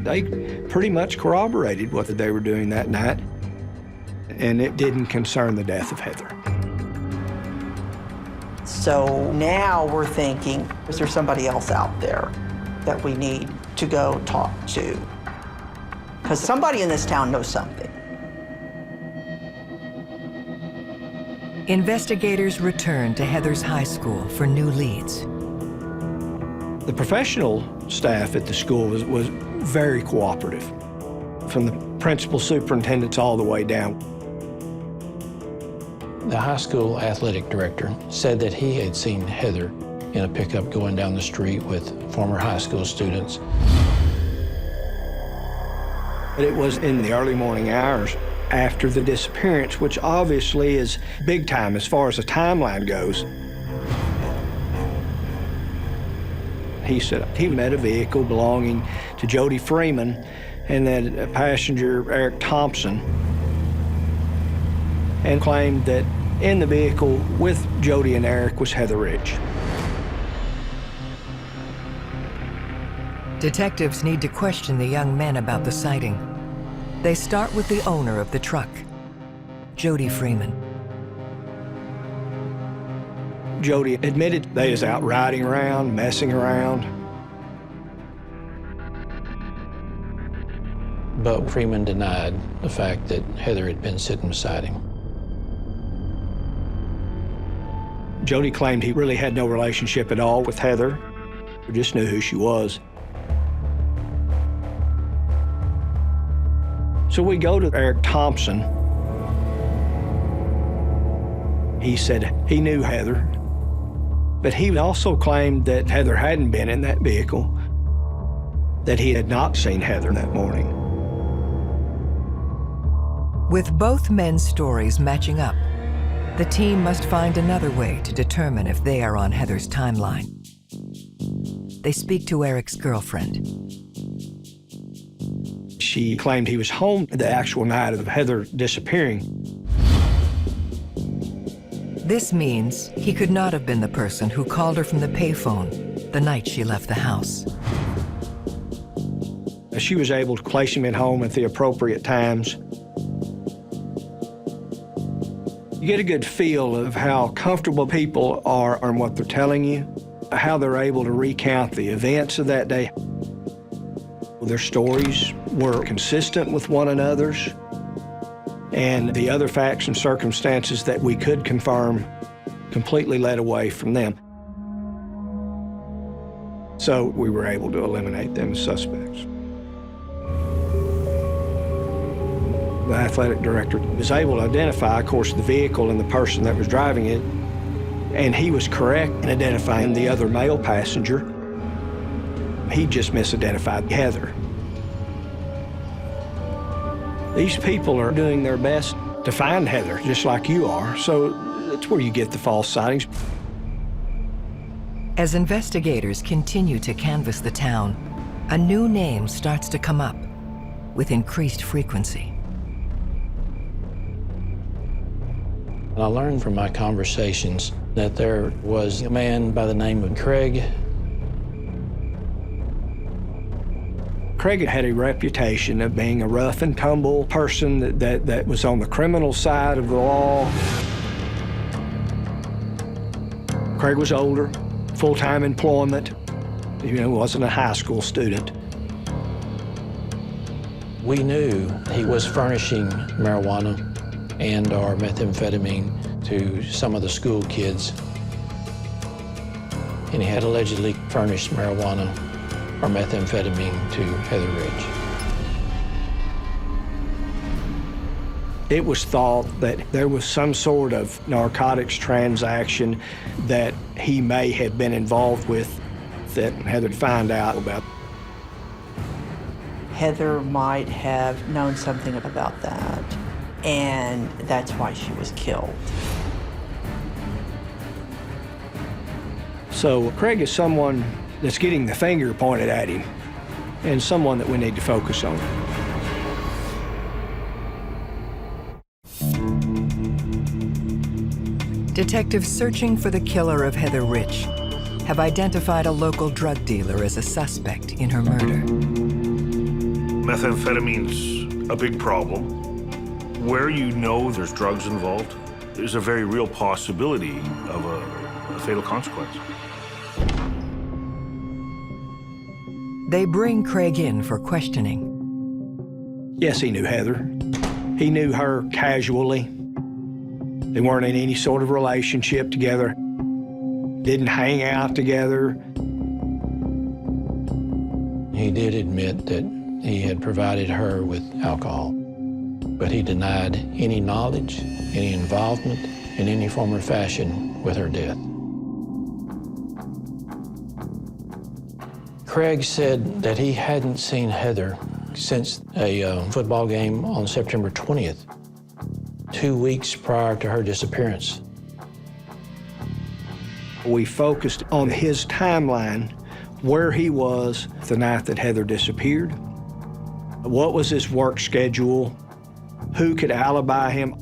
They pretty much corroborated what they were doing that night, and it didn't concern the death of Heather. So now we're thinking, is there somebody else out there that we need to go talk to? Because somebody in this town knows something. Investigators return to Heather's high school for new leads. The professional staff at the school was very cooperative, from the principal superintendents all the way down. The high school athletic director said that he had seen Heather in a pickup going down the street with former high school students. But it was in the early morning hours after the disappearance, which obviously is big time as far as the timeline goes. He said he met a vehicle belonging to Jody Freeman and then a passenger, Eric Thompson, and claimed that in the vehicle with Jody and Eric was Heather Rich. Detectives need to question the young men about the sighting. They start with the owner of the truck, Jody Freeman. Jody admitted they was out riding around, messing around. But Freeman denied the fact that Heather had been sitting beside him. Jody claimed he really had no relationship at all with Heather. He just knew who she was. So we go to Eric Thompson, He said he knew Heather, but he also claimed that Heather hadn't been in that vehicle, that he had not seen Heather that morning. With both men's stories matching up, the team must find another way to determine if they are on Heather's timeline. They speak to Eric's girlfriend. She claimed he was home the actual night of Heather disappearing. This means he could not have been the person who called her from the payphone the night she left the house. She was able to place him at home at the appropriate times. You get a good feel of how comfortable people are on what they're telling you, how they're able to recount the events of that day. Their stories were consistent with one another's, and the other facts and circumstances that we could confirm completely led away from them. So we were able to eliminate them as suspects. The athletic director was able to identify, of course, the vehicle and the person that was driving it, and he was correct in identifying the other male passenger. He just misidentified Heather. These people are doing their best to find Heather, just like you are, so that's where you get the false sightings. As investigators continue to canvass the town, a new name starts to come up with increased frequency. I learned from my conversations that there was a man by the name of Craig. Craig had a reputation of being a rough and tumble person that was on the criminal side of the law. Craig was older, full-time employment, wasn't a high school student. We knew he was furnishing marijuana and/or methamphetamine to some of the school kids. And he had allegedly furnished marijuana or methamphetamine to Heather Ridge. It was thought that there was some sort of narcotics transaction that he may have been involved with that Heather'd find out about. Heather might have known something about that, and that's why she was killed. So Craig is someone that's getting the finger pointed at him, and someone that we need to focus on. Detectives searching for the killer of Heather Ridge have identified a local drug dealer as a suspect in her murder. Methamphetamine's a big problem. Where you know there's drugs involved, there's a very real possibility of a fatal consequence. They bring Craig in for questioning. Yes, he knew Heather. He knew her casually. They weren't in any sort of relationship together, didn't hang out together. He did admit that he had provided her with alcohol, but he denied any knowledge, any involvement in any form or fashion with her death. Craig said that he hadn't seen Heather since a football game on September 20th, 2 weeks prior to her disappearance. We focused on his timeline, where he was the night that Heather disappeared, what was his work schedule, who could alibi him.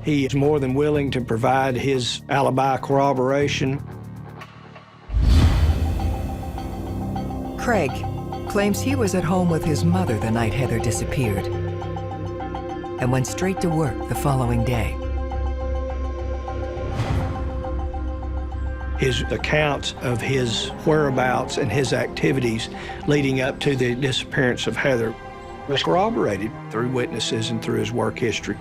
He is more than willing to provide his alibi corroboration. Craig claims he was at home with his mother the night Heather disappeared and went straight to work the following day. His accounts of his whereabouts and his activities leading up to the disappearance of Heather was corroborated through witnesses and through his work history.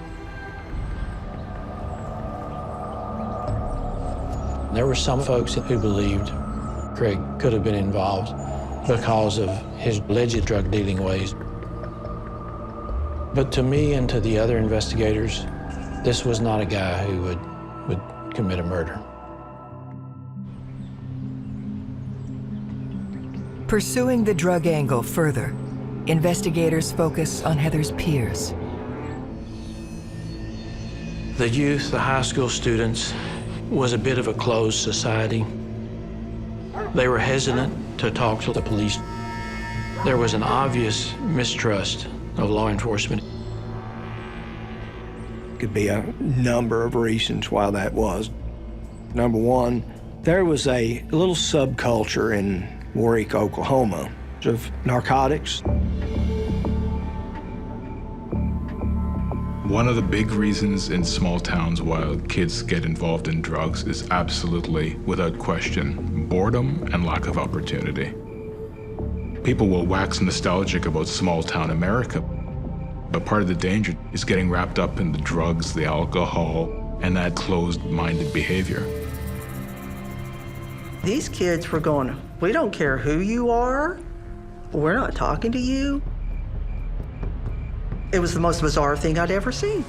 There were some folks who believed Craig could have been involved because of his alleged drug dealing ways. But to me and to the other investigators, This was not a guy who would commit a murder. Pursuing the drug angle further, investigators focus on Heather's peers. The youth, the high school students, was a bit of a closed society. They were hesitant to talk to the police. There was an obvious mistrust of law enforcement. Could be a number of reasons why that was. Number one, there was a little subculture in Warwick, Oklahoma, of narcotics. One of the big reasons in small towns why kids get involved in drugs is absolutely, without question, boredom and lack of opportunity. People will wax nostalgic about small town America, but part of the danger is getting wrapped up in the drugs, the alcohol, and that closed-minded behavior. These kids were going, we don't care who you are, we're not talking to you. It was the most bizarre thing I'd ever seen.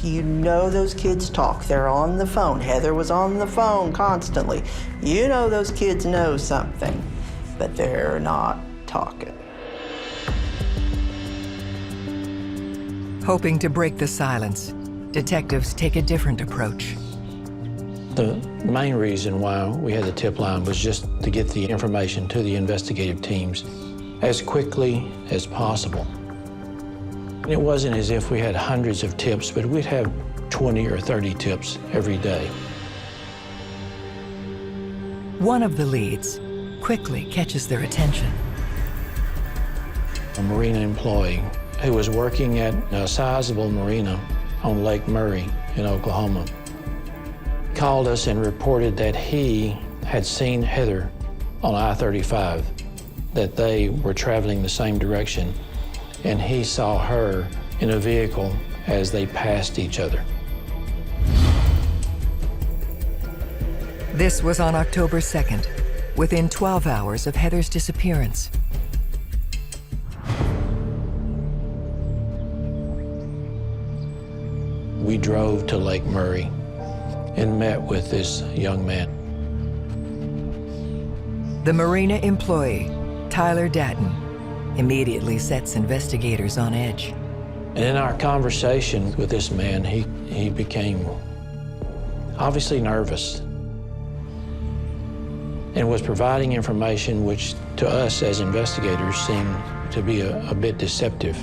You know those kids talk, they're on the phone. Heather was on the phone constantly. You know those kids know something, but they're not talking. Hoping to break the silence, detectives take a different approach. The main reason why we had the tip line was just to get the information to the investigative teams as quickly as possible. It wasn't as if we had hundreds of tips, but we'd have 20 or 30 tips every day. One of the leads quickly catches their attention. A marina employee who was working at a sizable marina on Lake Murray in Oklahoma called us and reported that he had seen Heather on I-35, that they were traveling the same direction, and he saw her in a vehicle as they passed each other. This was on October 2nd, within 12 hours of Heather's disappearance. We drove to Lake Murray and met with this young man. The marina employee, Tyler Datton, immediately sets investigators on edge. And in our conversation with this man, he became obviously nervous and was providing information which to us as investigators seemed to be a bit deceptive.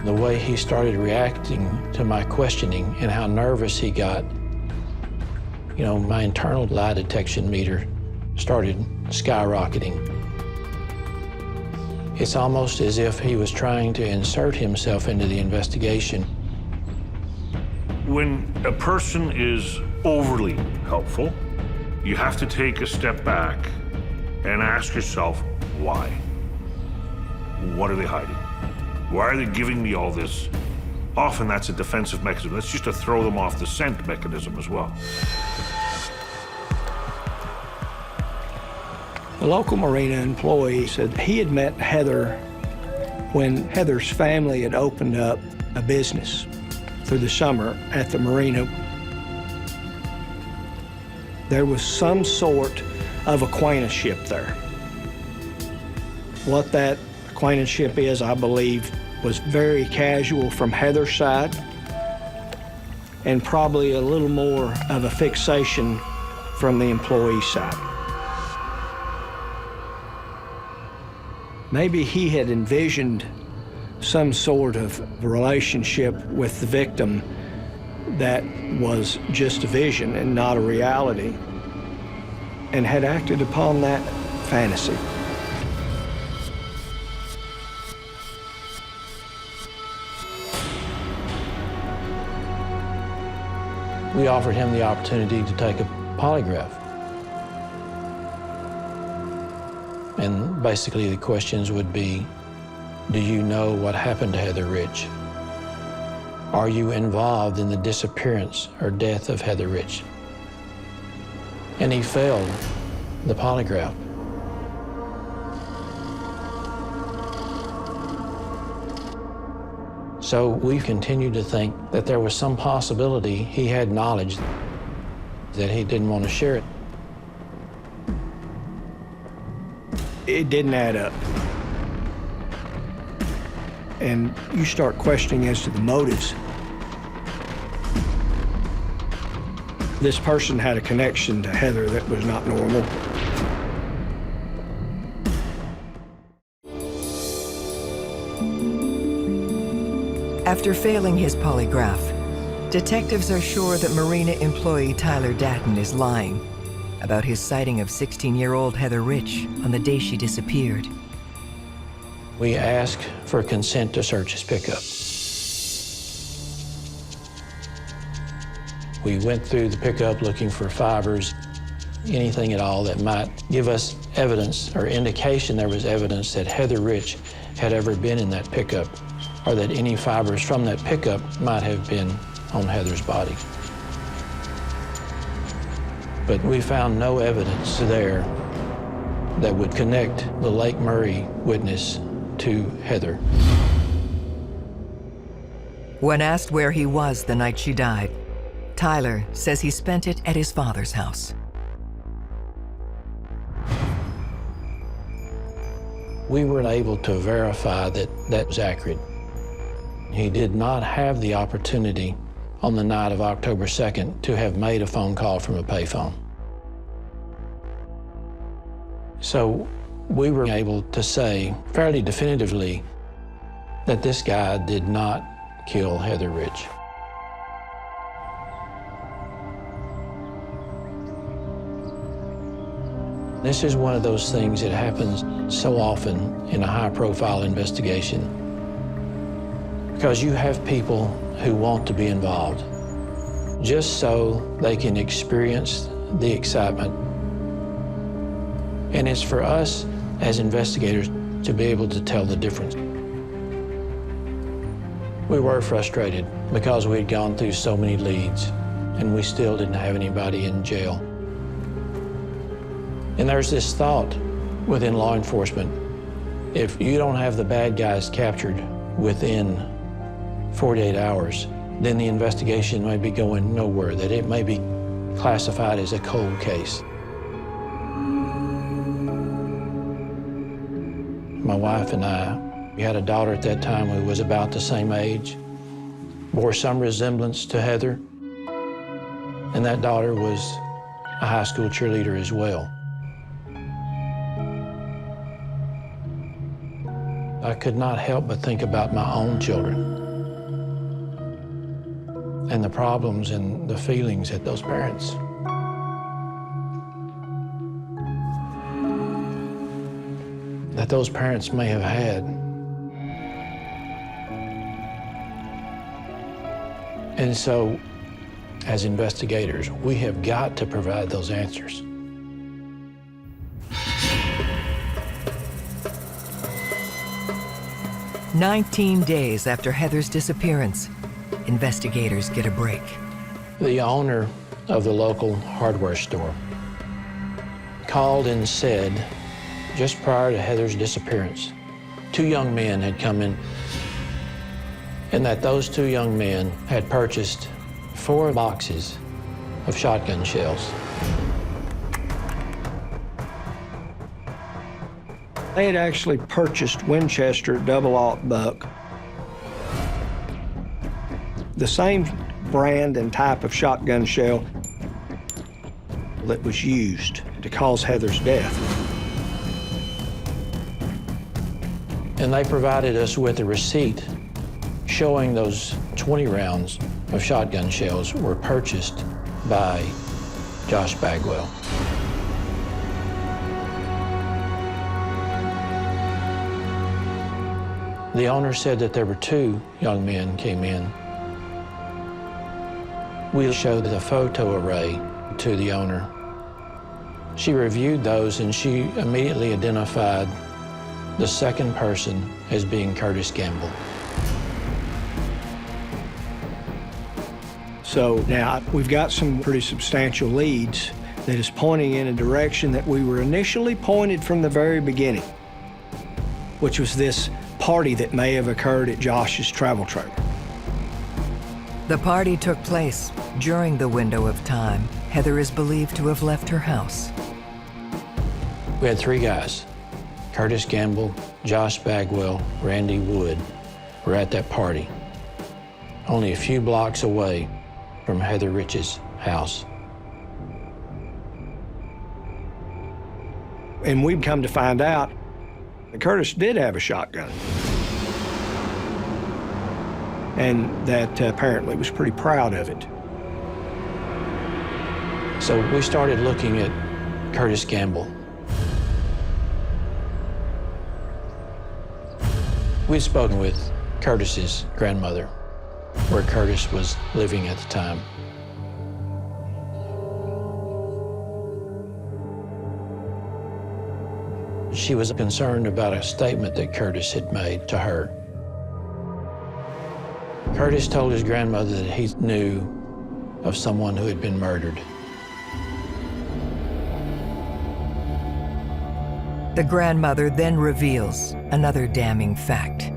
The way he started reacting to my questioning and how nervous he got, you know, my internal lie detection meter started skyrocketing. It's almost as if he was trying to insert himself into the investigation. When a person is overly helpful, you have to take a step back and ask yourself, why? What are they hiding? Why are they giving me all this? Often that's a defensive mechanism. That's just to throw them off the scent mechanism as well. The local marina employee said he had met Heather when Heather's family had opened up a business through the summer at the marina. There was some sort of acquaintanceship there. What that acquaintanceship is, I believe, was very casual from Heather's side and probably a little more of a fixation from the employee's side. Maybe he had envisioned some sort of relationship with the victim that was just a vision and not a reality, and had acted upon that fantasy. We offered him the opportunity to take a polygraph. And basically the questions would be, do you know what happened to Heather Rich? Are you involved in the disappearance or death of Heather Rich? And he failed the polygraph. So we continued to think that there was some possibility he had knowledge that he didn't want to share it. It didn't add up. And you start questioning as to the motives. This person had a connection to Heather that was not normal. After failing his polygraph, detectives are sure that Marina employee Tyler Datton is lying about his sighting of 16-year-old Heather Rich on the day she disappeared. We asked for consent to search his pickup. We went through the pickup looking for fibers, anything at all that might give us evidence or indication there was evidence that Heather Rich had ever been in that pickup, or that any fibers from that pickup might have been on Heather's body. But we found no evidence there that would connect the Lake Murray witness to Heather. When asked where he was the night she died, Tyler says he spent it at his father's house. We were able to verify that that was accurate. He did not have the opportunity on the night of October 2nd to have made a phone call from a payphone. So we were able to say fairly definitively that this guy did not kill Heather Rich. This is one of those things that happens so often in a high-profile investigation, because you have people who want to be involved just so they can experience the excitement. And it's for us as investigators to be able to tell the difference. We were frustrated because we had gone through so many leads and we still didn't have anybody in jail. And there's this thought within law enforcement, if you don't have the bad guys captured within 48 hours, then the investigation may be going nowhere, that it may be classified as a cold case. My wife and I, we had a daughter at that time who was about the same age, bore some resemblance to Heather, and that daughter was a high school cheerleader as well. I could not help but think about my own children and the problems and the feelings that those parents may have had. And so, as investigators, we have got to provide those answers. "19 days after Heather's disappearance, investigators get a break. The owner of the local hardware store called and said, just prior to Heather's disappearance, 2 young men had come in, and that those 2 young men had purchased 4 boxes of shotgun shells. They had actually purchased Winchester double-aught buck, the same brand and type of shotgun shell that was used to cause Heather's death. And they provided us with a receipt showing those 20 rounds of shotgun shells were purchased by Josh Bagwell. The owner said that there were 2 young men came in. We showed the photo array to the owner. She reviewed those and she immediately identified the second person as being Curtis Gamble. So now we've got some pretty substantial leads that is pointing in a direction that we were initially pointed from the very beginning, which was this party that may have occurred at Josh's travel trailer. The party took place during the window of time Heather is believed to have left her house. We had 3 guys, Curtis Gamble, Josh Bagwell, Randy Wood, were at that party, only a few blocks away from Heather Rich's house. And we'd come to find out that Curtis did have a shotgun. And that apparently was pretty proud of it. So we started looking at Curtis Gamble. We'd spoken with Curtis's grandmother, where Curtis was living at the time. She was concerned about a statement that Curtis had made to her. Curtis told his grandmother that he knew of someone who had been murdered. The grandmother then reveals another damning fact.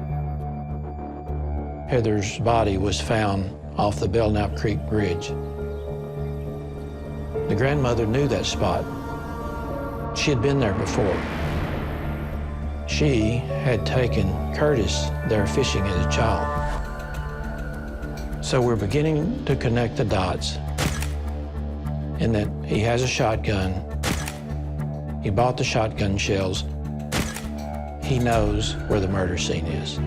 Heather's body was found off the Belknap Creek Bridge. The grandmother knew that spot. She had been there before. She had taken Curtis there fishing as a child. So we're beginning to connect the dots in that he has a shotgun. He bought the shotgun shells. He knows where the murder scene is.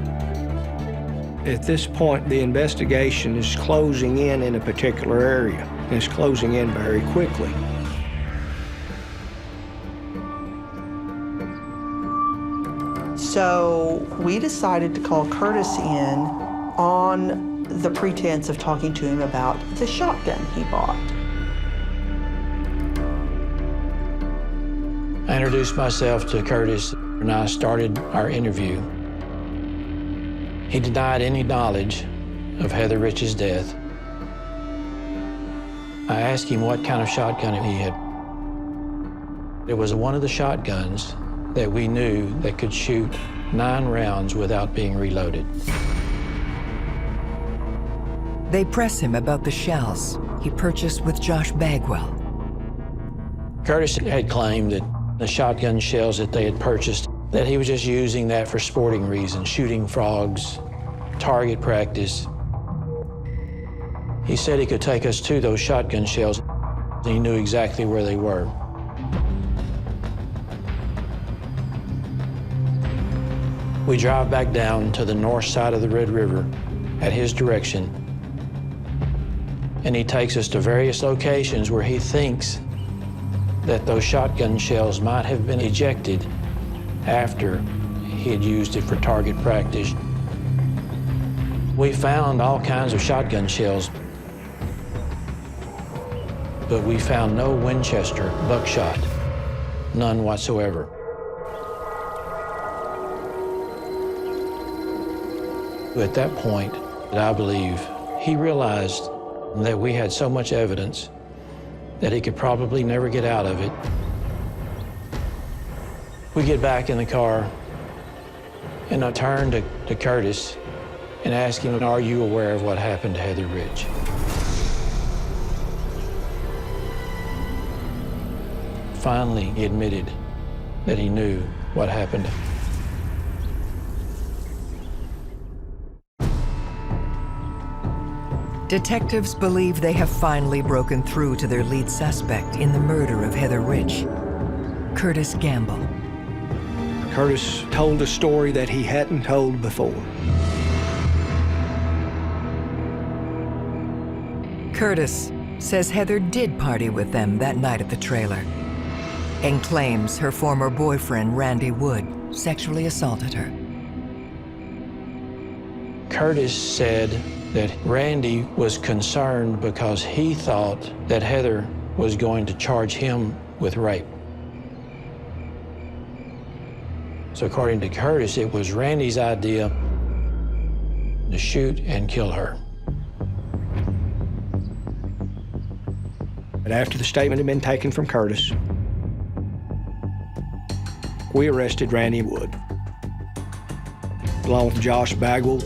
At this point, the investigation is closing in a particular area, and it's closing in very quickly. So we decided to call Curtis in on the pretense of talking to him about the shotgun he bought. I introduced myself to Curtis, and I started our interview. He denied any knowledge of Heather Rich's death. I asked him what kind of shotgun he had. It was one of the shotguns that we knew that could shoot 9 rounds without being reloaded. They press him about the shells he purchased with Josh Bagwell. Curtis had claimed that the shotgun shells that they had purchased, that he was just using that for sporting reasons, shooting frogs, target practice. He said he could take us to those shotgun shells. He knew exactly where they were. We drive back down to the north side of the Red River at his direction, and he takes us to various locations where he thinks that those shotgun shells might have been ejected after he had used it for target practice. We found all kinds of shotgun shells, but we found no Winchester buckshot, none whatsoever. At that point, I believe, he realized that we had so much evidence that he could probably never get out of it. We get back in the car, and I turn to Curtis and ask him, are you aware of what happened to Heather Rich? Finally, he admitted that he knew what happened. Detectives believe they have finally broken through to their lead suspect in the murder of Heather Rich, Curtis Gamble. Curtis told a story that he hadn't told before. Curtis says Heather did party with them that night at the trailer and claims her former boyfriend, Randy Wood, sexually assaulted her. Curtis said that Randy was concerned because he thought that Heather was going to charge him with rape. So according to Curtis, it was Randy's idea to shoot and kill her. But after the statement had been taken from Curtis, we arrested Randy Wood. along with Josh Bagwell.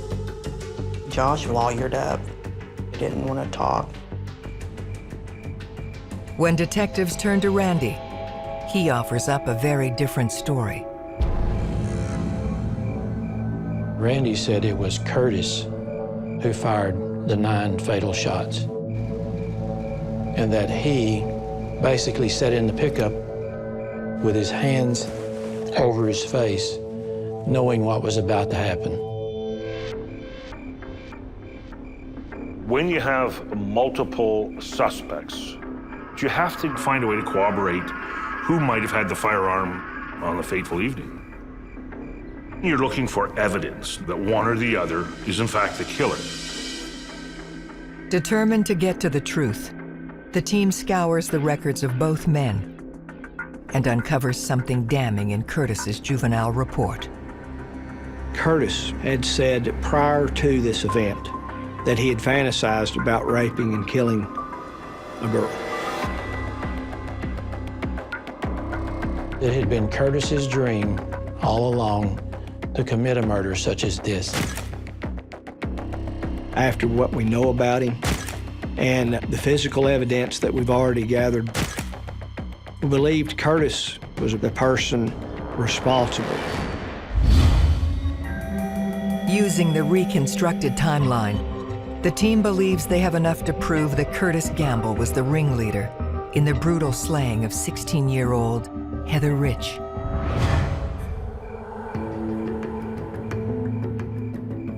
Josh lawyered up. He didn't want to talk. When detectives turn to Randy, he offers up a very different story. Randy said it was Curtis who fired the 9 fatal shots, and that he basically sat in the pickup with his hands over his face, knowing what was about to happen. When you have multiple suspects, you have to find a way to corroborate who might have had the firearm on the fateful evening. You're looking for evidence that one or the other is in fact the killer. Determined to get to the truth, the team scours the records of both men and uncovers something damning in Curtis's juvenile report. Curtis had said prior to this event that he had fantasized about raping and killing a girl. It had been Curtis's dream all along to commit a murder such as this. After what we know about him and the physical evidence that we've already gathered, we believed Curtis was the person responsible. Using the reconstructed timeline, the team believes they have enough to prove that Curtis Gamble was the ringleader in the brutal slaying of 16-year-old Heather Rich.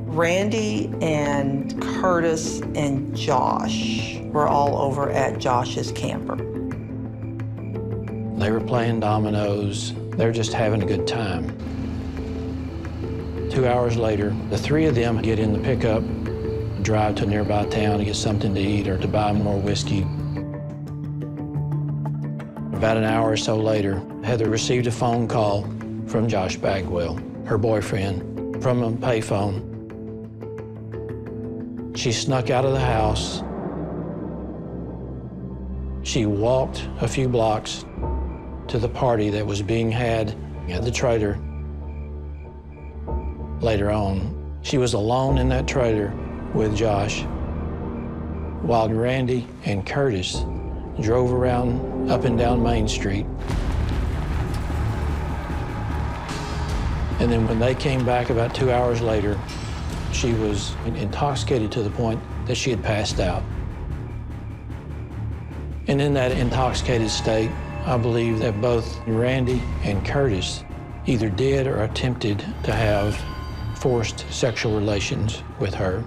Randy and Curtis and Josh were all over at Josh's camper. They were playing dominoes. They were just having a good time. 2 hours later, the 3 of them get in the pickup, drive to a nearby town to get something to eat or to buy more whiskey. About an hour or so later, Heather received a phone call from Josh Bagwell, her boyfriend, from a payphone. She snuck out of the house. She walked a few blocks to the party that was being had at the trailer. Later on, she was alone in that trailer with Josh, while Randy and Curtis drove around up and down Main Street. And then when they came back about 2 hours later, she was intoxicated to the point that she had passed out. And in that intoxicated state, I believe that both Randy and Curtis either did or attempted to have forced sexual relations with her.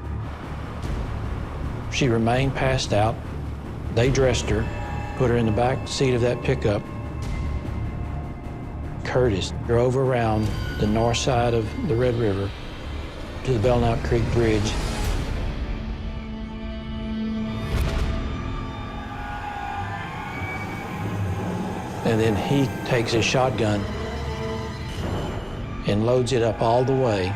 She remained passed out. They dressed her, put her in the back seat of that pickup. Curtis drove around the north side of the Red River to the Belknap Creek Bridge. And then he takes his shotgun and loads it up all the way.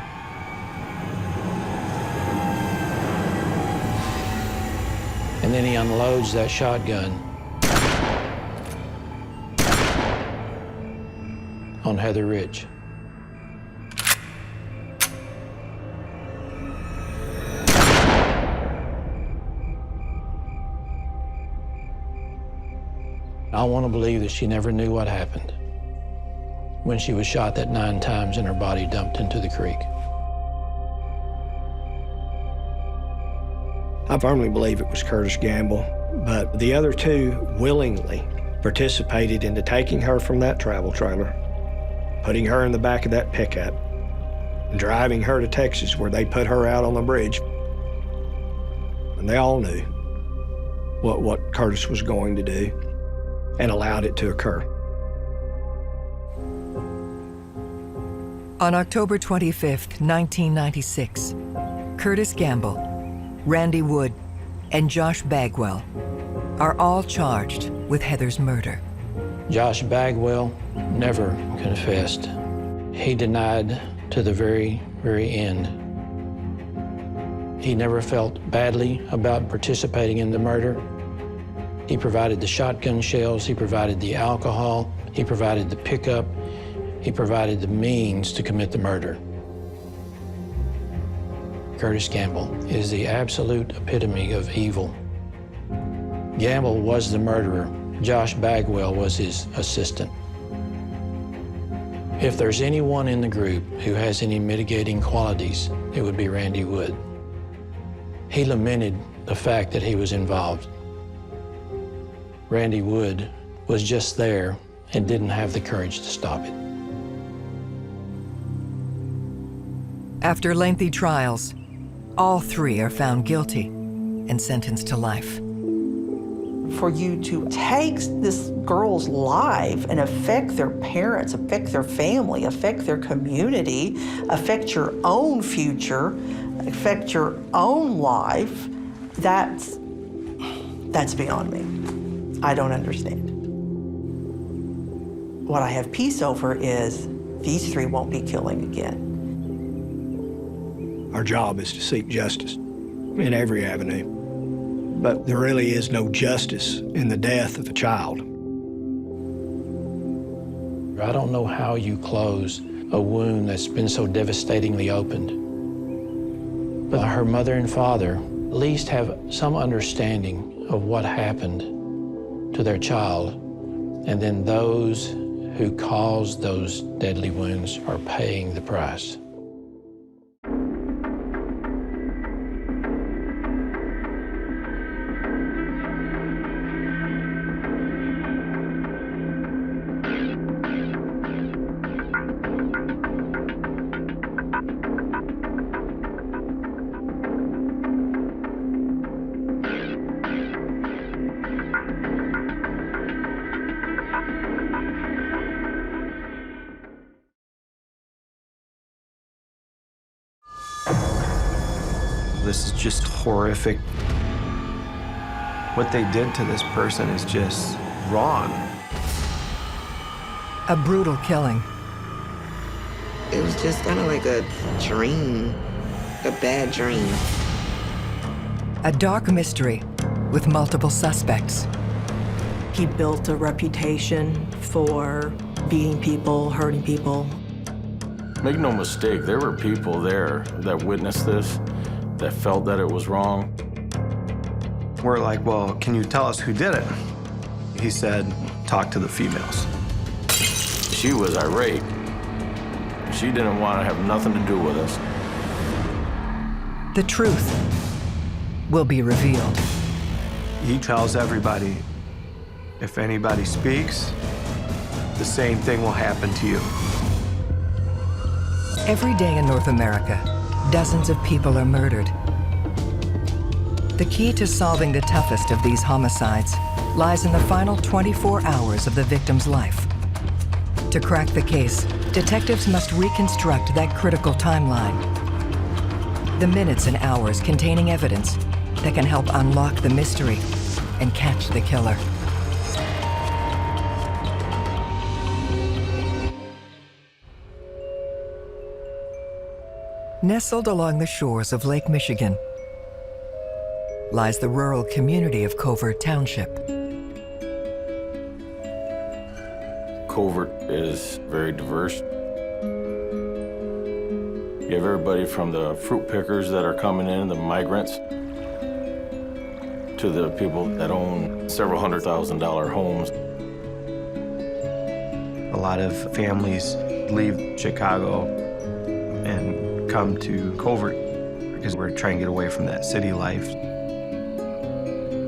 And then he unloads that shotgun on Heather Rich. I want to believe that she never knew what happened when she was shot that 9 times and her body dumped into the creek. I firmly believe it was Curtis Gamble, but the other 2 willingly participated into taking her from that travel trailer, putting her in the back of that pickup, and driving her to Texas where they put her out on the bridge. And they all knew what Curtis was going to do and allowed it to occur. On October 25th, 1996, Curtis Gamble, Randy Wood, and Josh Bagwell are all charged with Heather's murder. Josh Bagwell never confessed. He denied to the very, very end. He never felt badly about participating in the murder. He provided the shotgun shells, he provided the alcohol, he provided the pickup, he provided the means to commit the murder. Curtis Gamble, is the absolute epitome of evil. Gamble was the murderer. Josh Bagwell was his assistant. If there's anyone in the group who has any mitigating qualities, it would be Randy Wood. He lamented the fact that he was involved. Randy Wood was just there and didn't have the courage to stop it. After lengthy trials, all three are found guilty and sentenced to life. For you to take this girl's life and affect their parents, affect their family, affect their community, affect your own future, affect your own life, that's beyond me. I don't understand. What I have peace over is these three won't be killing again. Our job is to seek justice in every avenue. But there really is no justice in the death of a child. I don't know how you close a wound that's been so devastatingly opened. But her mother and father at least have some understanding of what happened to their child. And then those who caused those deadly wounds are paying the price. This is just horrific. What they did to this person is just wrong. A brutal killing. It was just kind of like a dream, a bad dream. A dark mystery with multiple suspects. He built a reputation for beating people, hurting people. Make no mistake, there were people there that witnessed this, that felt that it was wrong. We're like, well, can you tell us who did it? He said, talk to the females. She was irate. She didn't want to have nothing to do with us. The truth will be revealed. He tells everybody, if anybody speaks, the same thing will happen to you. Every day in North America, dozens of people are murdered. The key to solving the toughest of these homicides lies in the final 24 hours of the victim's life. To crack the case, detectives must reconstruct that critical timeline. The minutes and hours containing evidence that can help unlock the mystery and catch the killer. Nestled along the shores of Lake Michigan lies the rural community of Covert Township. Covert is very diverse. You have everybody from the fruit pickers that are coming in, the migrants, to the people that own several $100,000 homes. A lot of families leave Chicago and come to Covert because we're trying to get away from that city life.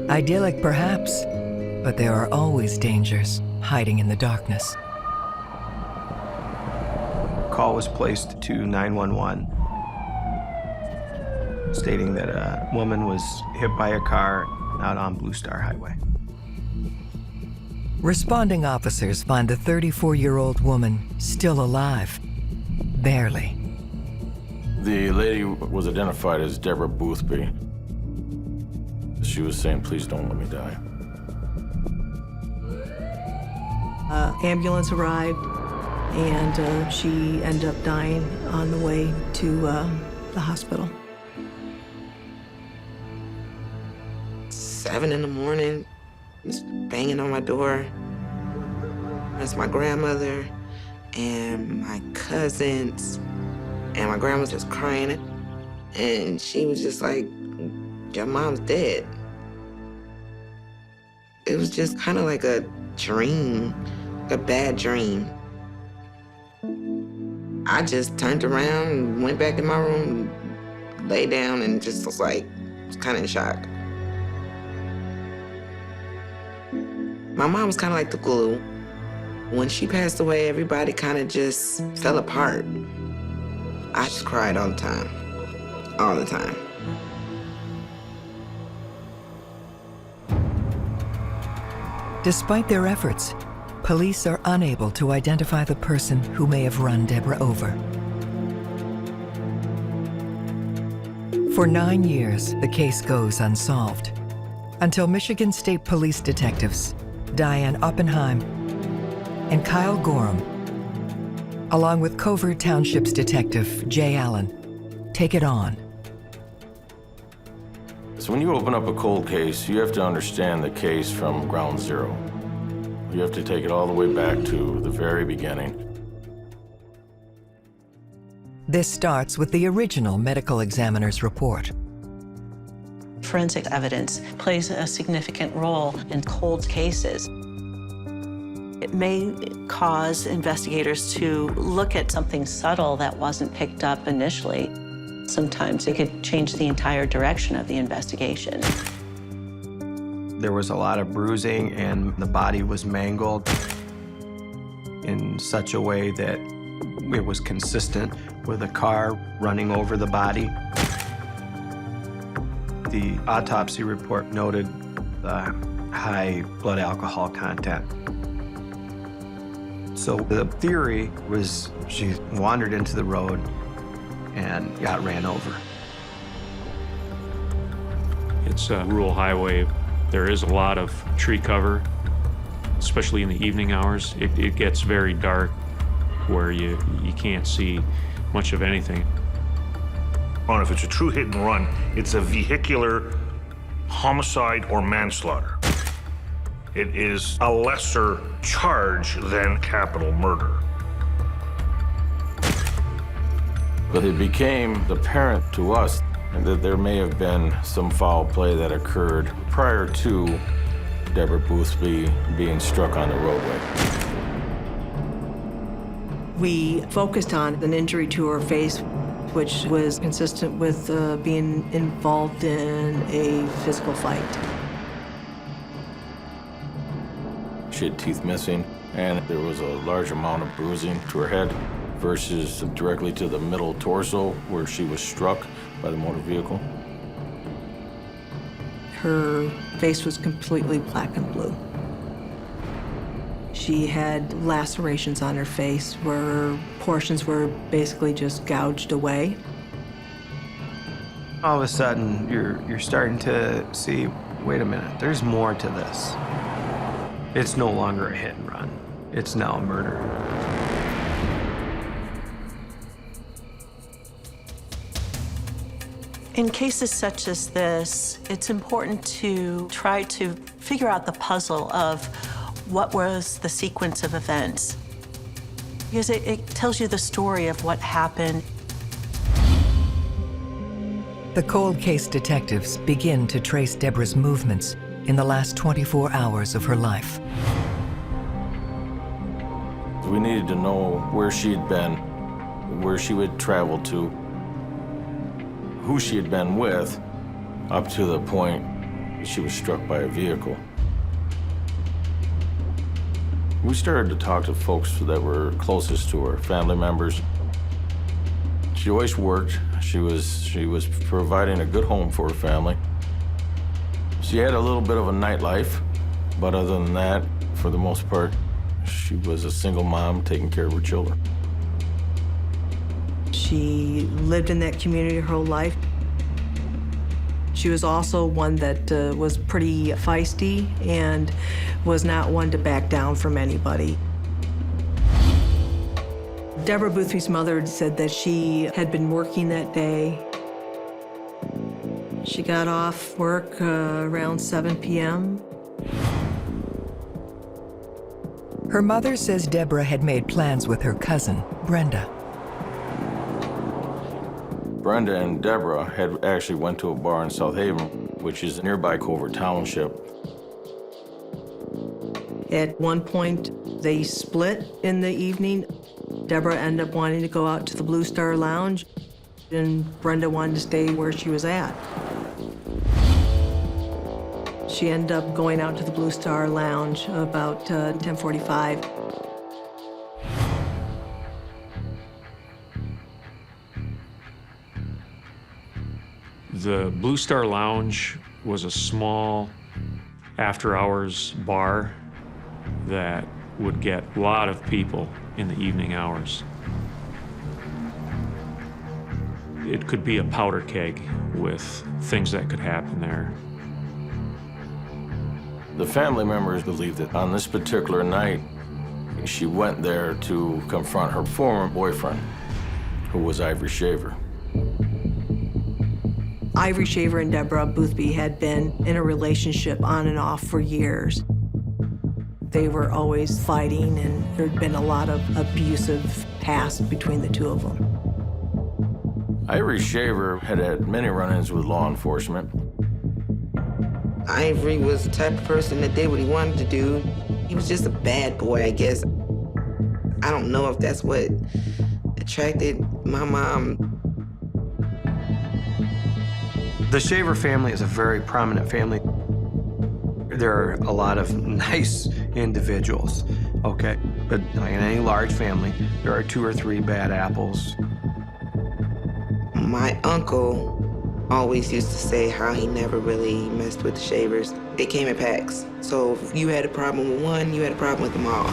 Idyllic perhaps, but there are always dangers hiding in the darkness. A call was placed to 911 stating that a woman was hit by a car out on Blue Star Highway. Responding officers find the 34-year-old woman still alive, barely. The lady was identified as Deborah Boothby. She was saying, please don't let me die. Ambulance arrived, and she ended up dying on the way to the hospital. 7 in the morning, just banging on my door. That's my grandmother and my cousins, and my grandma's just crying. And she was just like, your mom's dead. It was just kind of like a dream, a bad dream. I just turned around and went back in my room, lay down, and just was like, kind of in shock. My mom was kind of like the glue. When she passed away, everybody kind of just fell apart. I just cried all the time. All the time. Despite their efforts, police are unable to identify the person who may have run Deborah over. For 9 years, the case goes unsolved, until Michigan State Police detectives Diane Oppenheim and Kyle Gorham, along with Covert Township's detective Jay Allen, take it on. So when you open up a cold case, you have to understand the case from ground zero. You have to take it all the way back to the very beginning. This starts with the original medical examiner's report. Forensic evidence plays a significant role in cold cases. It may cause investigators to look at something subtle that wasn't picked up initially. Sometimes it could change the entire direction of the investigation. There was a lot of bruising, and the body was mangled in such a way that it was consistent with a car running over the body. The autopsy report noted the high blood alcohol content. So the theory was she wandered into the road and got ran over. It's a rural highway. There is a lot of tree cover, especially in the evening hours. It gets very dark where you can't see much of anything. On if it's a true hit and run, it's a vehicular homicide or manslaughter. It is a lesser charge than capital murder. But it became apparent to us that there may have been some foul play that occurred prior to Deborah Boothby being struck on the roadway. We focused on an injury to her face, which was consistent with being involved in a physical fight. She had teeth missing, and there was a large amount of bruising to her head versus directly to the middle torso where she was struck by the motor vehicle. Her face was completely black and blue. She had lacerations on her face where portions were basically just gouged away. All of a sudden, you're starting to see, wait a minute, there's more to this. It's no longer a hit and run. It's now a murder. In cases such as this, it's important to try to figure out the puzzle of what was the sequence of events, because it tells you the story of what happened. The cold case detectives begin to trace Deborah's movements in the last 24 hours of her life. We needed to know where she had been, where she would travel to, who she had been with, up to the point she was struck by a vehicle. We started to talk to folks that were closest to her, family members. She always worked. She was providing a good home for her family. She had a little bit of a nightlife, but other than that, for the most part, she was a single mom taking care of her children. She lived in that community her whole life. She was also one that was pretty feisty and was not one to back down from anybody. Deborah Boothby's mother said that she had been working that day. She got off work around 7 p.m. Her mother says Deborah had made plans with her cousin, Brenda. Brenda and Deborah had actually went to a bar in South Haven, which is nearby Culver Township. At one point, they split in the evening. Deborah ended up wanting to go out to the Blue Star Lounge, and Brenda wanted to stay where she was at. She ended up going out to the Blue Star Lounge about 10:45. The Blue Star Lounge was a small after-hours bar that would get a lot of people in the evening hours. It could be a powder keg with things that could happen there. The family members believe that on this particular night, she went there to confront her former boyfriend, who was Ivory Shaver. Ivory Shaver and Deborah Boothby had been in a relationship on and off for years. They were always fighting, and there'd been a lot of abusive past between the two of them. Ivory Shaver had had many run-ins with law enforcement. Ivory was the type of person that did what he wanted to do. He was just a bad boy, I guess. I don't know if that's what attracted my mom. The Shaver family is a very prominent family. There are a lot of nice individuals, okay? But like in any large family, there are 2 or 3 bad apples. My uncle always used to say how he never really messed with the Shavers. They came in packs. So if you had a problem with one, you had a problem with them all.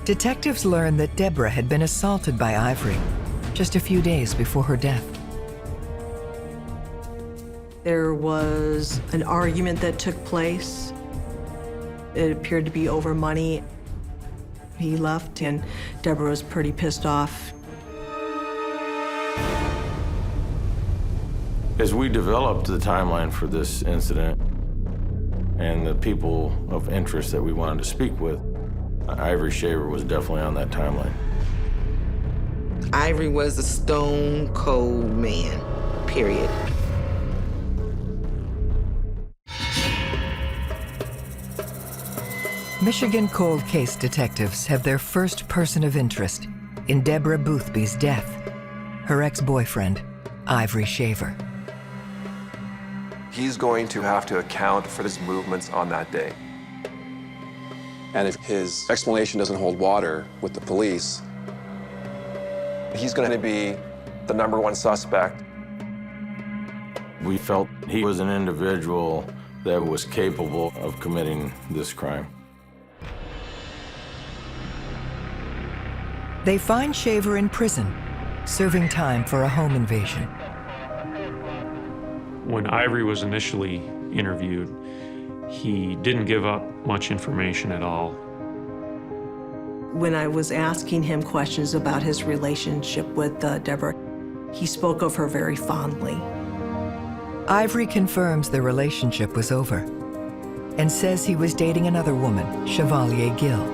Detectives learned that Deborah had been assaulted by Ivory just a few days before her death. There was an argument that took place. It appeared to be over money. He left, and Deborah was pretty pissed off. As we developed the timeline for this incident and the people of interest that we wanted to speak with, Ivory Shaver was definitely on that timeline. Ivory was a stone cold man, period. Michigan cold case detectives have their first person of interest in Deborah Boothby's death, her ex-boyfriend, Ivory Shaver. He's going to have to account for his movements on that day. And if his explanation doesn't hold water with the police, he's going to be the #1 suspect. We felt he was an individual that was capable of committing this crime. They find Shaver in prison, serving time for a home invasion. When Ivory was initially interviewed, he didn't give up much information at all. When I was asking him questions about his relationship with Deborah, he spoke of her very fondly. Ivory confirms the relationship was over and says he was dating another woman, Chevalier Gill.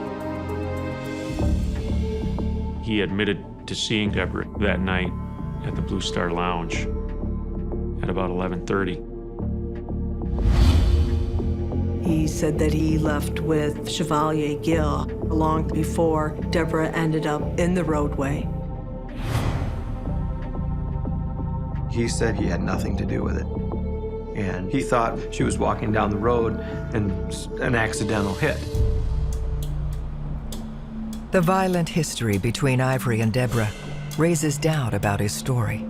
He admitted to seeing Deborah that night at the Blue Star Lounge at about 11:30. He said that he left with Chevalier Gill long before Deborah ended up in the roadway. He said he had nothing to do with it. And he thought she was walking down the road and an accidental hit. The violent history between Ivory and Deborah raises doubt about his story.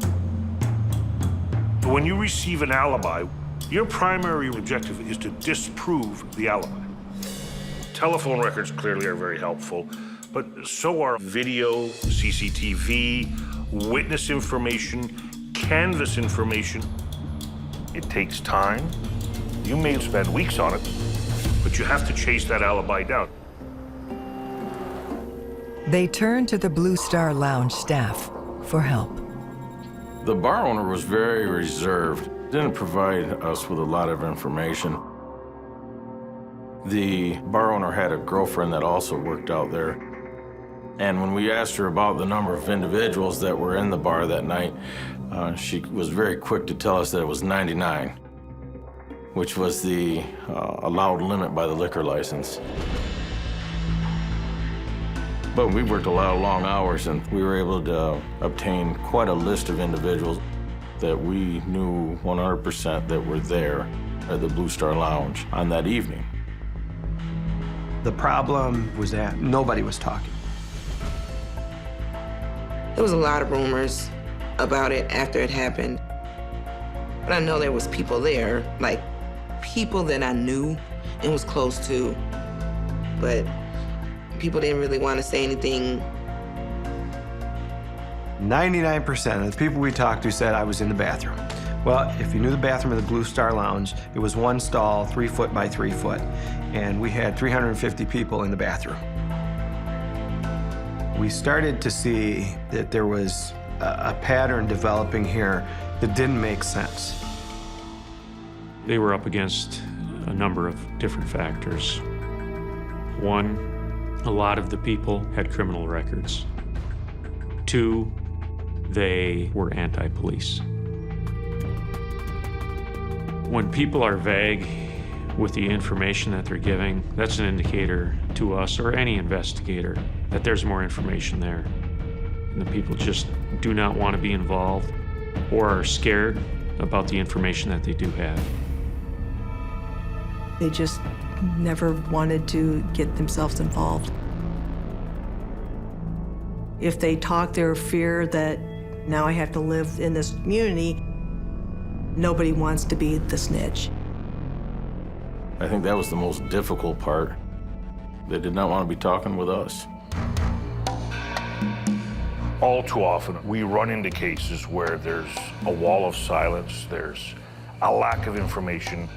When you receive an alibi, your primary objective is to disprove the alibi. Telephone records clearly are very helpful, but so are video, CCTV, witness information, canvas information. It takes time. You may spend weeks on it, but you have to chase that alibi down. They turn to the Blue Star Lounge staff for help. The bar owner was very reserved, didn't provide us with a lot of information. The bar owner had a girlfriend that also worked out there. And when we asked her about the number of individuals that were in the bar that night, she was very quick to tell us that it was 99, which was the allowed limit by the liquor license. But we worked a lot of long hours, and we were able to obtain quite a list of individuals that we knew 100% that were there at the Blue Star Lounge on that evening. The problem was that nobody was talking. There was a lot of rumors about it after it happened. But I know there was people there, like people that I knew and was close to. But people didn't really want to say anything. 99% of the people we talked to said I was in the bathroom. Well, if you knew the bathroom of the Blue Star Lounge, it was one stall, 3 foot by 3 foot, and we had 350 people in the bathroom. We started to see that there was a pattern developing here that didn't make sense. They were up against a number of different factors. One, a lot of the people had criminal records. Two, they were anti-police. When people are vague with the information that they're giving, that's an indicator to us or any investigator that there's more information there. And the people just do not want to be involved or are scared about the information that they do have. They just never wanted to get themselves involved. If they talk their fear that now I have to live in this community, nobody wants to be the snitch. I think that was the most difficult part. They did not want to be talking with us. All too often, we run into cases where there's a wall of silence, there's a lack of information,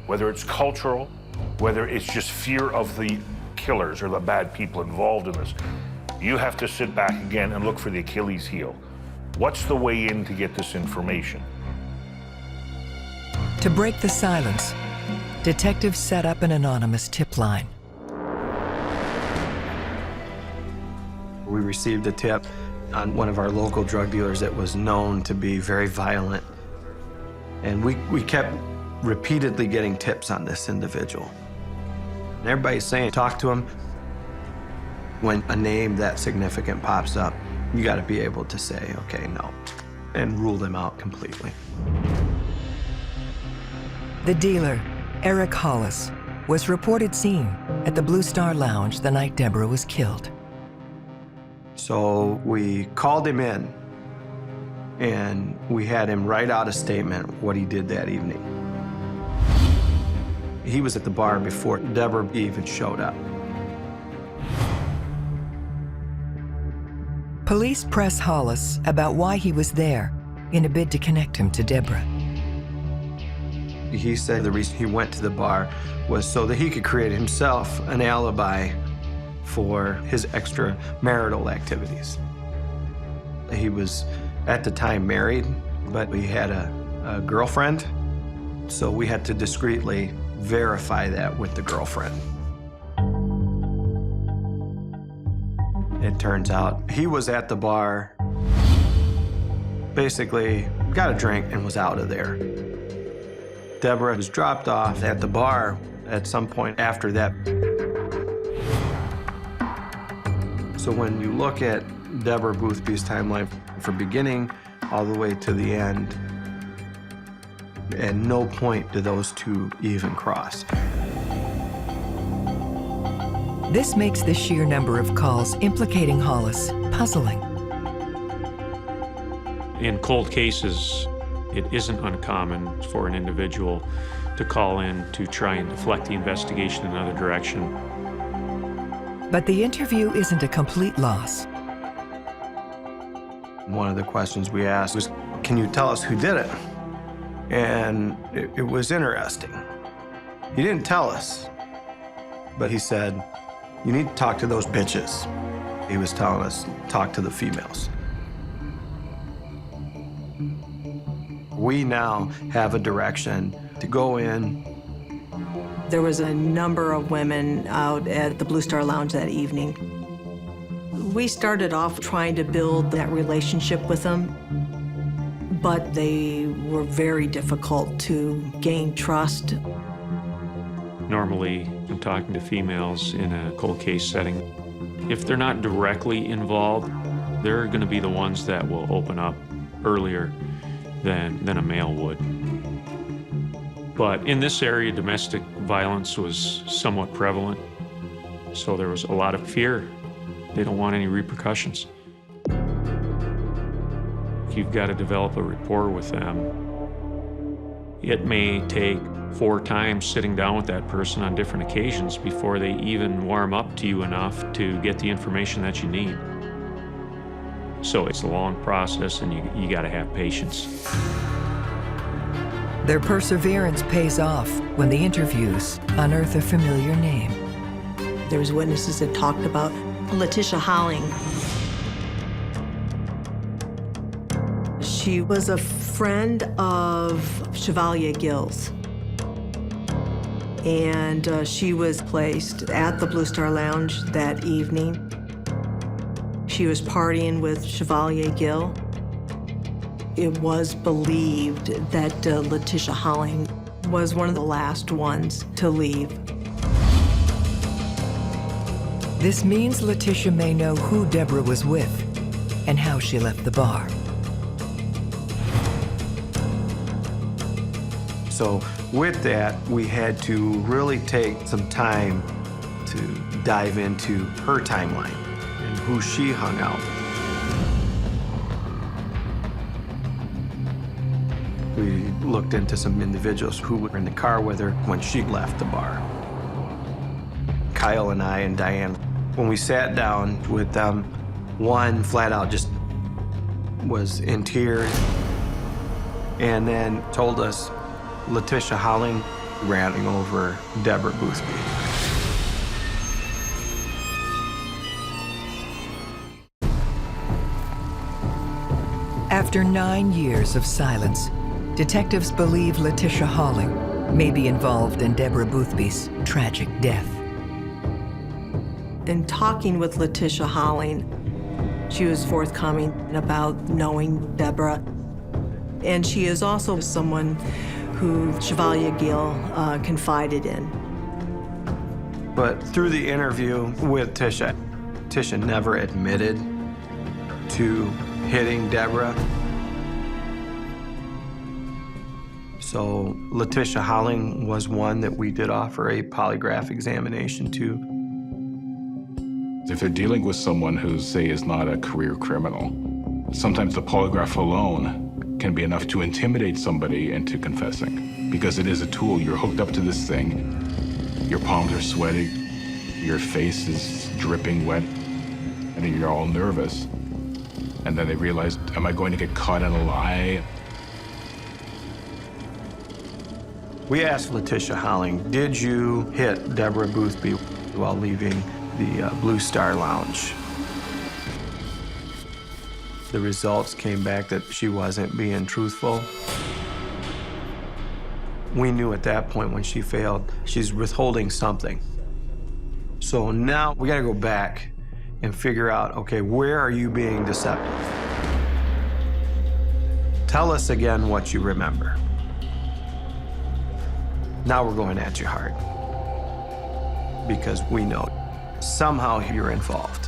whether it's cultural, whether it's just fear of the killers or the bad people involved in this. You have to sit back again and look for the Achilles heel. What's the way in to get this information? To break the silence, detectives set up an anonymous tip line. We received a tip on one of our local drug dealers that was known to be very violent. And we kept repeatedly getting tips on this individual. And everybody's saying, talk to him. When a name that significant pops up, you got to be able to say, okay, no, and rule them out completely. The dealer, Eric Hollis, was reported seen at the Blue Star Lounge the night Deborah was killed. So we called him in, and we had him write out a statement what he did that evening. He was at the bar before Deborah even showed up. Police press Hollis about why he was there in a bid to connect him to Deborah. He said the reason he went to the bar was so that he could create himself an alibi for his extramarital activities. He was, at the time, married, but he had a girlfriend, so we had to discreetly verify that with the girlfriend. It turns out he was at the bar, basically got a drink and was out of there. Deborah was dropped off at the bar at some point after that. So when you look at Deborah Boothby's timeline from beginning all the way to the end, at no point do those two even cross. This makes the sheer number of calls implicating Hollis puzzling. In cold cases, it isn't uncommon for an individual to call in to try and deflect the investigation in another direction. But the interview isn't a complete loss. One of the questions we asked was, can you tell us who did it? And it was interesting. He didn't tell us, but he said, you need to talk to those bitches. He was telling us, talk to the females. We now have a direction to go in. There was a number of women out at the Blue Star Lounge that evening. We started off trying to build that relationship with them, but they were very difficult to gain trust. Normally, I'm talking to females in a cold case setting. If they're not directly involved, they're going to be the ones that will open up earlier than a male would. But in this area, domestic violence was somewhat prevalent, so there was a lot of fear. They don't want any repercussions. You've got to develop a rapport with them. It may take 4 times sitting down with that person on different occasions before they even warm up to you enough to get the information that you need. So it's a long process, and you got to have patience. Their perseverance pays off when the interviews unearth a familiar name. There was witnesses that talked about Letitia Holling. She was a friend of Chevalier Gill's. And she was placed at the Blue Star Lounge that evening. She was partying with Chevalier Gill. It was believed that Letitia Holling was one of the last ones to leave. This means Letitia may know who Deborah was with and how she left the bar. So with that, we had to really take some time to dive into her timeline and who she hung out. We looked into some individuals who were in the car with her when she left the bar. Kyle and I and Diane, when we sat down with them, one flat out just was in tears and then told us Letitia Holling ran over Deborah Boothby. After 9 years of silence, detectives believe Letitia Holling may be involved in Deborah Boothby's tragic death. In talking with Letitia Holling, she was forthcoming about knowing Deborah. And she is also someone who Chevalier Gill confided in. But through the interview with Tisha, Tisha never admitted to hitting Deborah. So Letitia Holling was one that we did offer a polygraph examination to. If they're dealing with someone who, say, is not a career criminal, sometimes the polygraph alone can be enough to intimidate somebody into confessing, because it is a tool. You're hooked up to this thing, your palms are sweaty, your face is dripping wet, and then you're all nervous. And then they realize, am I going to get caught in a lie? We asked Letitia Holling, did you hit Deborah Boothby while leaving the Blue Star Lounge? The results came back that she wasn't being truthful. We knew at that point when she failed, she's withholding something. So now we gotta go back and figure out, okay, where are you being deceptive? Tell us again what you remember. Now we're going at you hard, because we know somehow you're involved.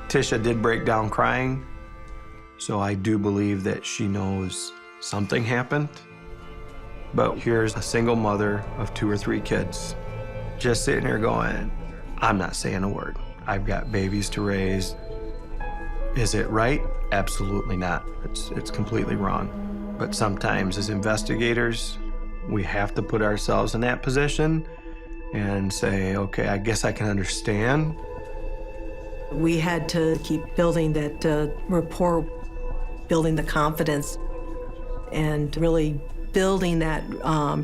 Tisha did break down crying, so I do believe that she knows something happened. But here's a single mother of 2 or 3 kids, just sitting here going, I'm not saying a word. I've got babies to raise. Is it right? Absolutely not. It's completely wrong. But sometimes as investigators, we have to put ourselves in that position and say, okay, I guess I can understand. We had to keep building that rapport, building the confidence, and really building that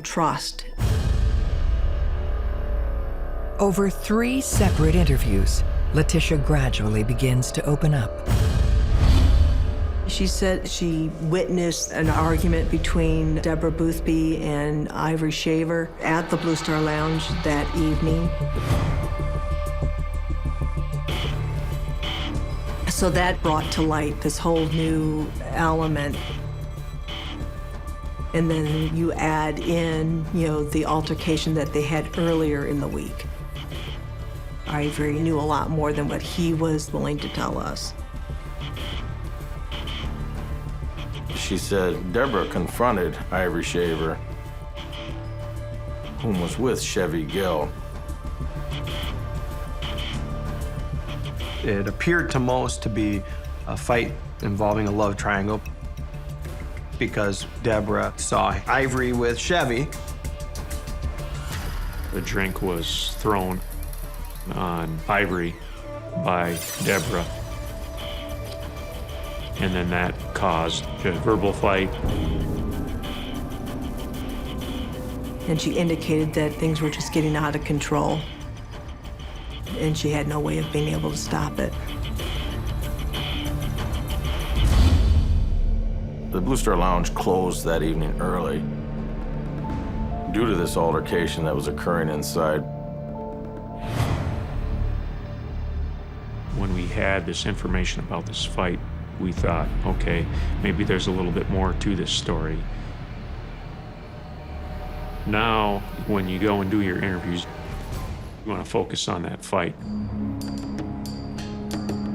trust. Over 3 separate interviews, Letitia gradually begins to open up. She said she witnessed an argument between Deborah Boothby and Ivory Shaver at the Blue Star Lounge that evening. So that brought to light this whole new element. And then you add in, the altercation that they had earlier in the week. Ivory knew a lot more than what he was willing to tell us. She said Deborah confronted Ivory Shaver, whom was with Chevy Gill. It appeared to most to be a fight involving a love triangle because Deborah saw Ivory with Chevy. The drink was thrown on Ivory by Deborah. And then that caused a verbal fight. And she indicated that things were just getting out of control. And she had no way of being able to stop it. The Blue Star Lounge closed that evening early due to this altercation that was occurring inside. When we had this information about this fight, we thought, okay, maybe there's a little bit more to this story. Now, when you go and do your interviews, you want to focus on that fight.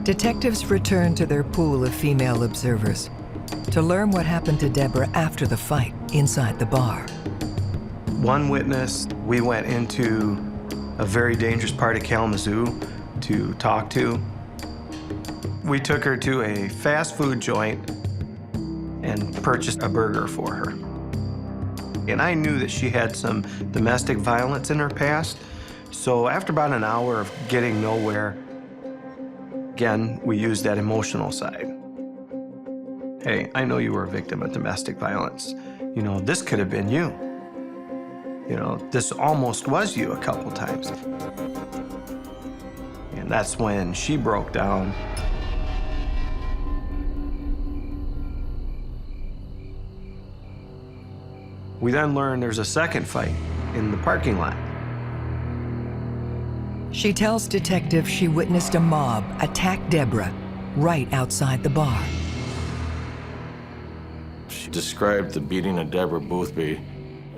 Detectives return to their pool of female observers to learn what happened to Deborah after the fight inside the bar. One witness we went into a very dangerous part of Kalamazoo to talk to. We took her to a fast food joint and purchased a burger for her. And I knew that she had some domestic violence in her past, so after about an hour of getting nowhere, again, we used that emotional side. Hey, I know you were a victim of domestic violence. This could have been you. This almost was you a couple times. And that's when she broke down. We then learned there's a second fight in the parking lot. She tells detectives she witnessed a mob attack Deborah right outside the bar. She described the beating of Deborah Boothby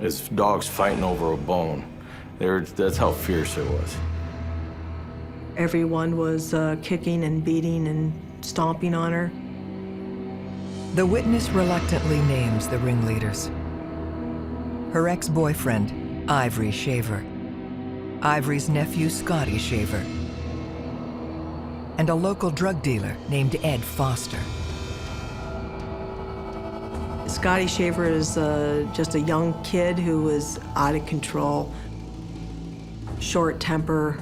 as dogs fighting over a bone. That's how fierce it was. Everyone was kicking and beating and stomping on her. The witness reluctantly names the ringleaders. Her ex-boyfriend, Ivory Shaver, Ivory's nephew, Scotty Shaver, and a local drug dealer named Ed Foster. Scotty Shaver is just a young kid who was out of control, short temper,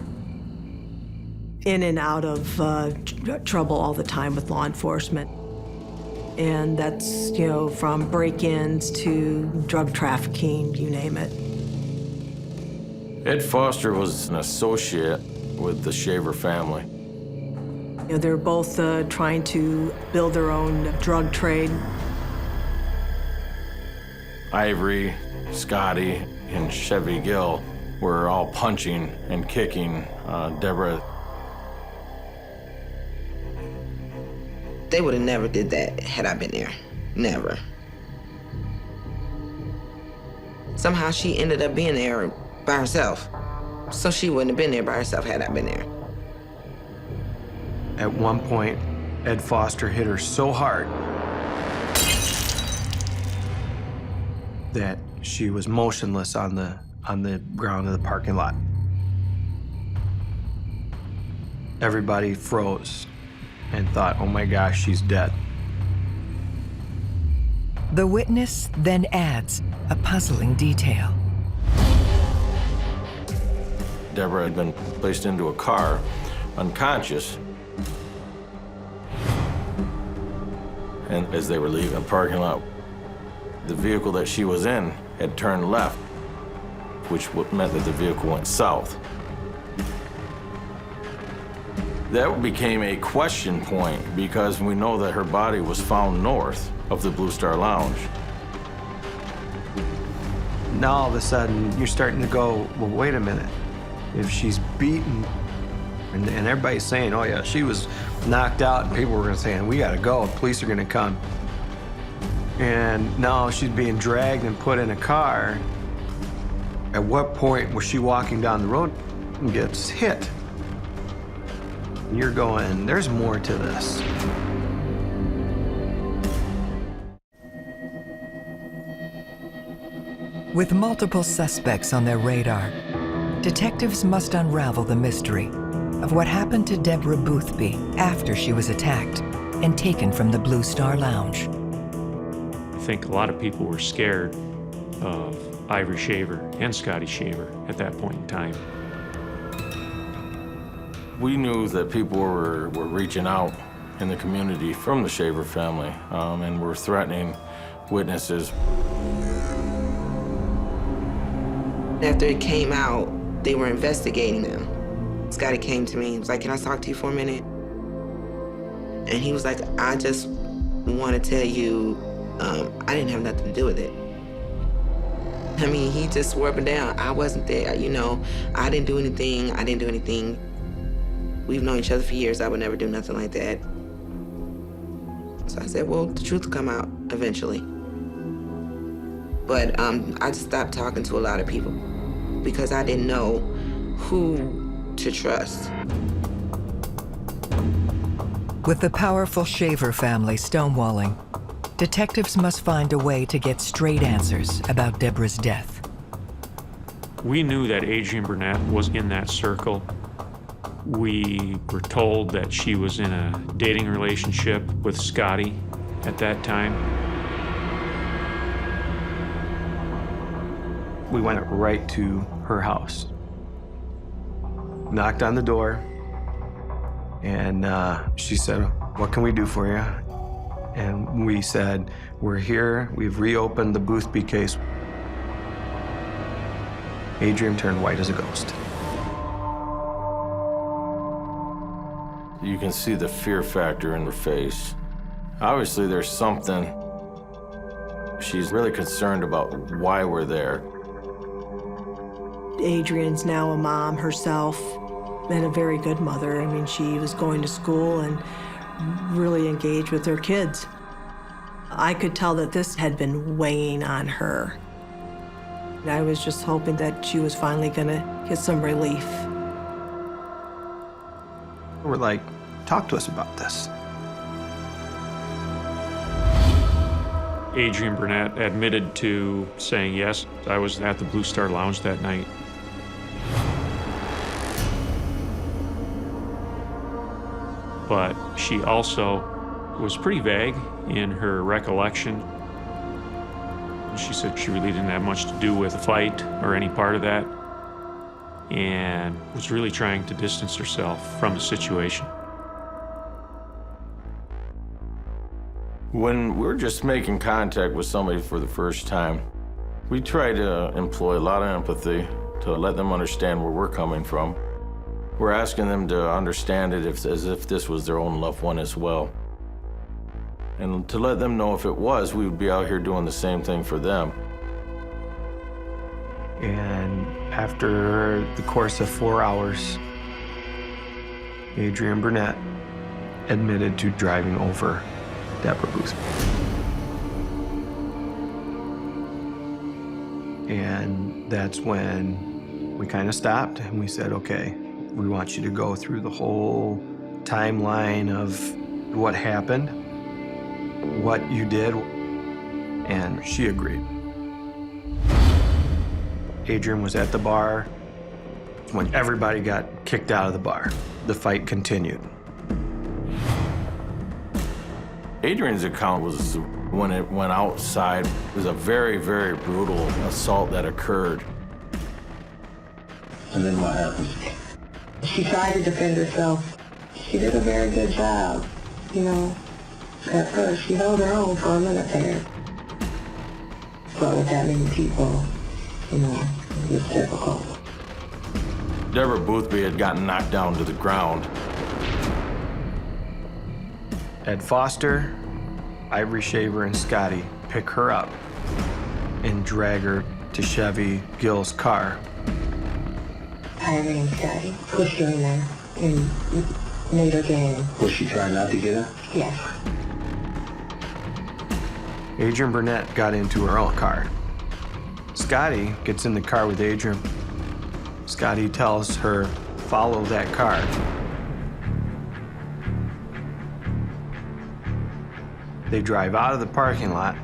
in and out of trouble all the time with law enforcement. And that's, from break-ins to drug trafficking, you name it. Ed Foster was an associate with the Shaver family. They're both trying to build their own drug trade. Ivory, Scotty, and Chevy Gill were all punching and kicking Deborah. They would have never did that had I been there. Never. Somehow she ended up being there by herself. So she wouldn't have been there by herself had I been there. At one point, Ed Foster hit her so hard that she was motionless on the ground of the parking lot. Everybody froze and thought, oh my gosh, she's dead. The witness then adds a puzzling detail. Deborah had been placed into a car, unconscious. And as they were leaving the parking lot, the vehicle that she was in had turned left, which meant that the vehicle went south. That became a question point because we know that her body was found north of the Blue Star Lounge. Now all of a sudden, you're starting to go, well, wait a minute. If she's beaten, and everybody's saying, oh yeah, she was knocked out, and people were saying, we gotta go, police are gonna come. And now she's being dragged and put in a car. At what point was she walking down the road and gets hit? And you're going, there's more to this. With multiple suspects on their radar, detectives must unravel the mystery of what happened to Deborah Boothby after she was attacked and taken from the Blue Star Lounge. I think a lot of people were scared of Ivory Shaver and Scotty Shaver at that point in time. We knew that people were reaching out in the community from the Shaver family and were threatening witnesses. After it came out, they were investigating them. Scotty came to me, he was like, can I talk to you for a minute? And he was like, I just want to tell you, I didn't have nothing to do with it. I mean, he just swore up and down, I wasn't there, you know, I didn't do anything. We've known each other for years, I would never do nothing like that. So I said, well, the truth will come out eventually. But I just stopped talking to a lot of people because I didn't know who to trust. With the powerful Shaver family stonewalling, detectives must find a way to get straight answers about Deborah's death. We knew that Adrien Bernett was in that circle. We were told that she was in a dating relationship with Scotty at that time. We went right to her house, knocked on the door, and she said, what can we do for you? And we said, we're here, we've reopened the Boothby case. Adrien turned white as a ghost. You can see the fear factor in her face. Obviously, there's something. She's really concerned about why we're there. Adrien's now a mom herself and a very good mother. I mean, she was going to school and really engaged with her kids. I could tell that this had been weighing on her. I was just hoping that she was finally gonna get some relief. We're like, talk to us about this. Adrien Bernett admitted to saying, yes, I was at the Blue Star Lounge that night. But she also was pretty vague in her recollection. She said she really didn't have much to do with the fight or any part of that, and was really trying to distance herself from the situation. When we're just making contact with somebody for the first time, we try to employ a lot of empathy to let them understand where we're coming from. We're asking them to understand it as if this was their own loved one as well. And to let them know if it was, we would be out here doing the same thing for them. And after the course of 4 hours, Adrien Bernett admitted to driving over Deborah Boothby. And that's when we kind of stopped and we said, okay, we want you to go through the whole timeline of what happened, what you did, and she agreed. Adrien was at the bar when everybody got kicked out of the bar. The fight continued. Adrien's account was when it went outside. It was a very, very brutal assault that occurred. And then what happened? She tried to defend herself. She did a very good job, you know. At first, she held her own for a minute there. But with that many people, you know, it was difficult. Deborah Boothby had gotten knocked down to the ground. Ed Foster, Ivory Shaver, and Scotty pick her up and drag her to Chevy Gill's car. Ivory and Scotty pushed her in there and made her get in. Was she trying not to get in? Yes. Adrien Bernett got into her own car. Scotty gets in the car with Adrien. Scotty tells her, follow that car. They drive out of the parking lot,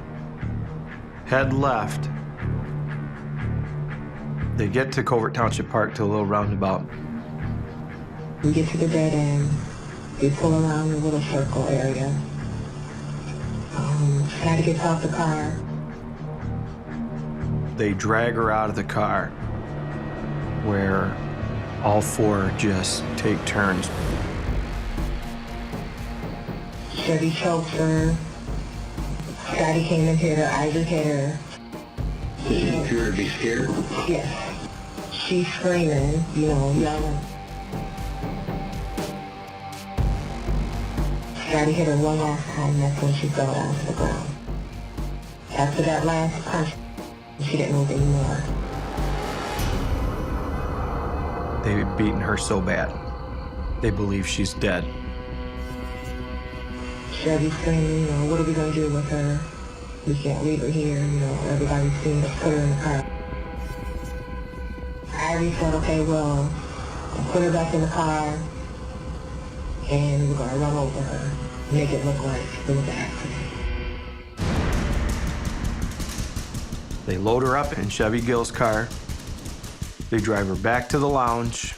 head left. They get to Covert Township Park to a little roundabout. We get to the dead end. We pull around the little circle area. Scotty gets off the car. They drag her out of the car, where all four just take turns. Chevy choked her. Scotty came in here, Ivory hit her. Did she appear to be scared? Yes. She's screaming, yelling. Scotty hit her one last time, that's when she fell down to the ground. After that last punch, she didn't move anymore. They've beaten her so bad, they believe she's dead. Chevy's screaming, what are we going to do with her? We can't leave her here, everybody's seen us put her in the car. Ivory said, okay, well, put her back in the car, and we're going to run over her, make it look like it was an accident. They load her up in Chevy Gill's car. They drive her back to the lounge.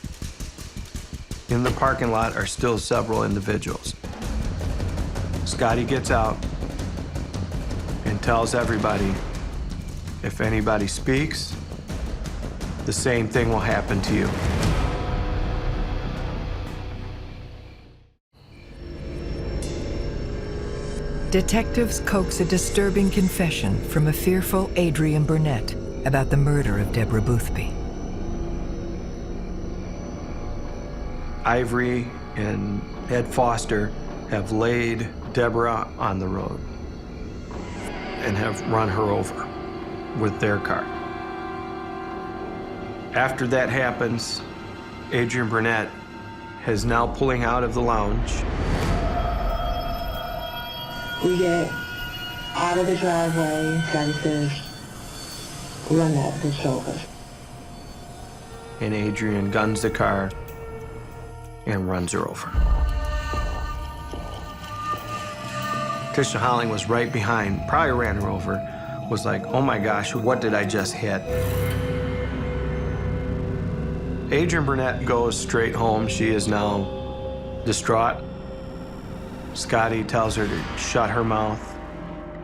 In the parking lot are still several individuals. Scotty gets out and tells everybody, if anybody speaks, the same thing will happen to you. Detectives coax a disturbing confession from a fearful Adrien Bernett about the murder of Deborah Boothby. Ivory and Ed Foster have laid Deborah on the road and have run her over with their car. After that happens, Adrien Bernett is now pulling out of the lounge. We get out of the driveway, Scotty says, run that bitch over. And Adrien guns the car and runs her over. Tisha Holling was right behind, probably ran her over, was like, oh my gosh, what did I just hit? Adrien Bernett goes straight home. She is now distraught. Scotty tells her to shut her mouth,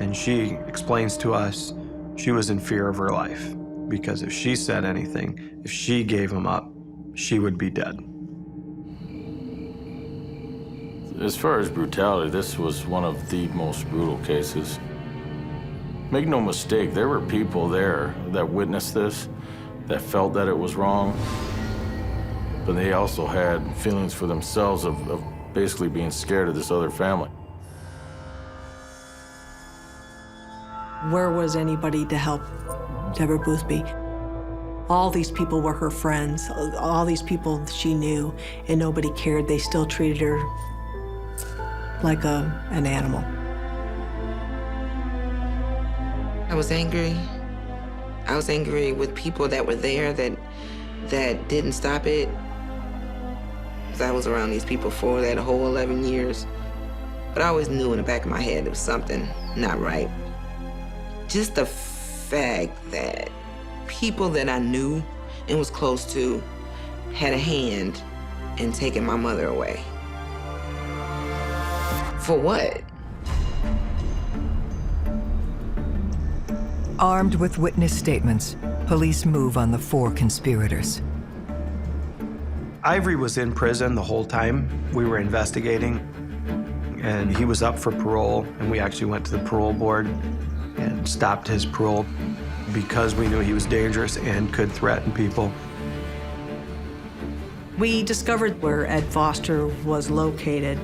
and she explains to us she was in fear of her life because if she said anything, if she gave him up, she would be dead. As far as brutality, this was one of the most brutal cases. Make no mistake, there were people there that witnessed this, that felt that it was wrong, but they also had feelings for themselves of basically being scared of this other family. Where was anybody to help Deborah Boothby? All these people were her friends, all these people she knew, and nobody cared. They still treated her like an animal. I was angry. I was angry with people that were there that didn't stop it. 'Cause I was around these people for that whole 11 years. But I always knew in the back of my head there was something not right. Just the fact that people that I knew and was close to had a hand in taking my mother away. For what? Armed with witness statements, police move on the 4 conspirators. Ivory was in prison the whole time we were investigating, and he was up for parole, and we actually went to the parole board and stopped his parole because we knew he was dangerous and could threaten people. We discovered where Ed Foster was located.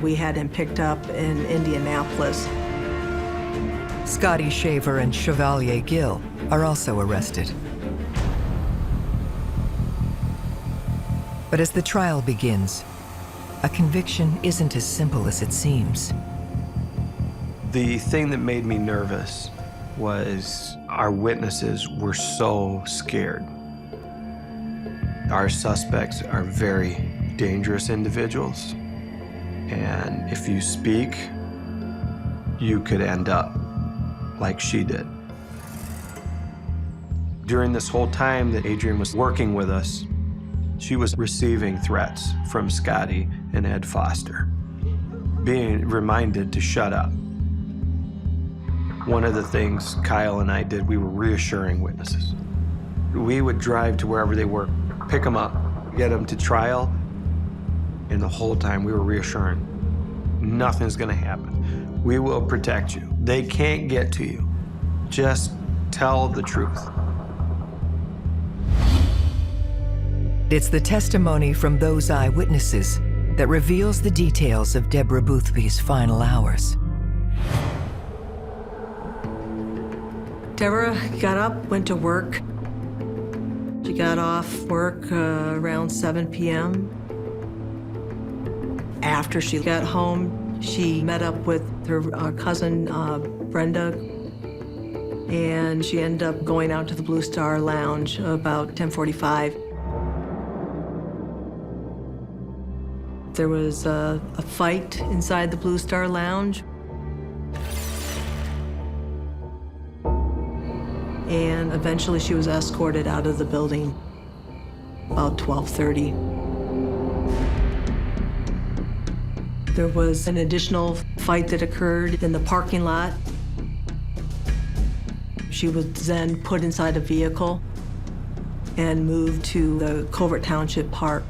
We had him picked up in Indianapolis. Scotty Shaver and Chevalier Gill are also arrested. But as the trial begins, a conviction isn't as simple as it seems. The thing that made me nervous was our witnesses were so scared. Our suspects are very dangerous individuals, and if you speak, you could end up like she did. During this whole time that Adrien was working with us, she was receiving threats from Scotty and Ed Foster, being reminded to shut up. One of the things Kyle and I did, we were reassuring witnesses. We would drive to wherever they were, pick them up, get them to trial, and the whole time we were reassuring, nothing's gonna happen. We will protect you. They can't get to you. Just tell the truth. It's the testimony from those eyewitnesses that reveals the details of Deborah Boothby's final hours. Deborah got up, went to work. She got off work around 7 p.m. After she got home, she met up with her cousin, Brenda, and she ended up going out to the Blue Star Lounge about 10:45. There was a fight inside the Blue Star Lounge. And eventually she was escorted out of the building about 12:30. There was an additional fight that occurred in the parking lot. She was then put inside a vehicle and moved to the Covert Township Park,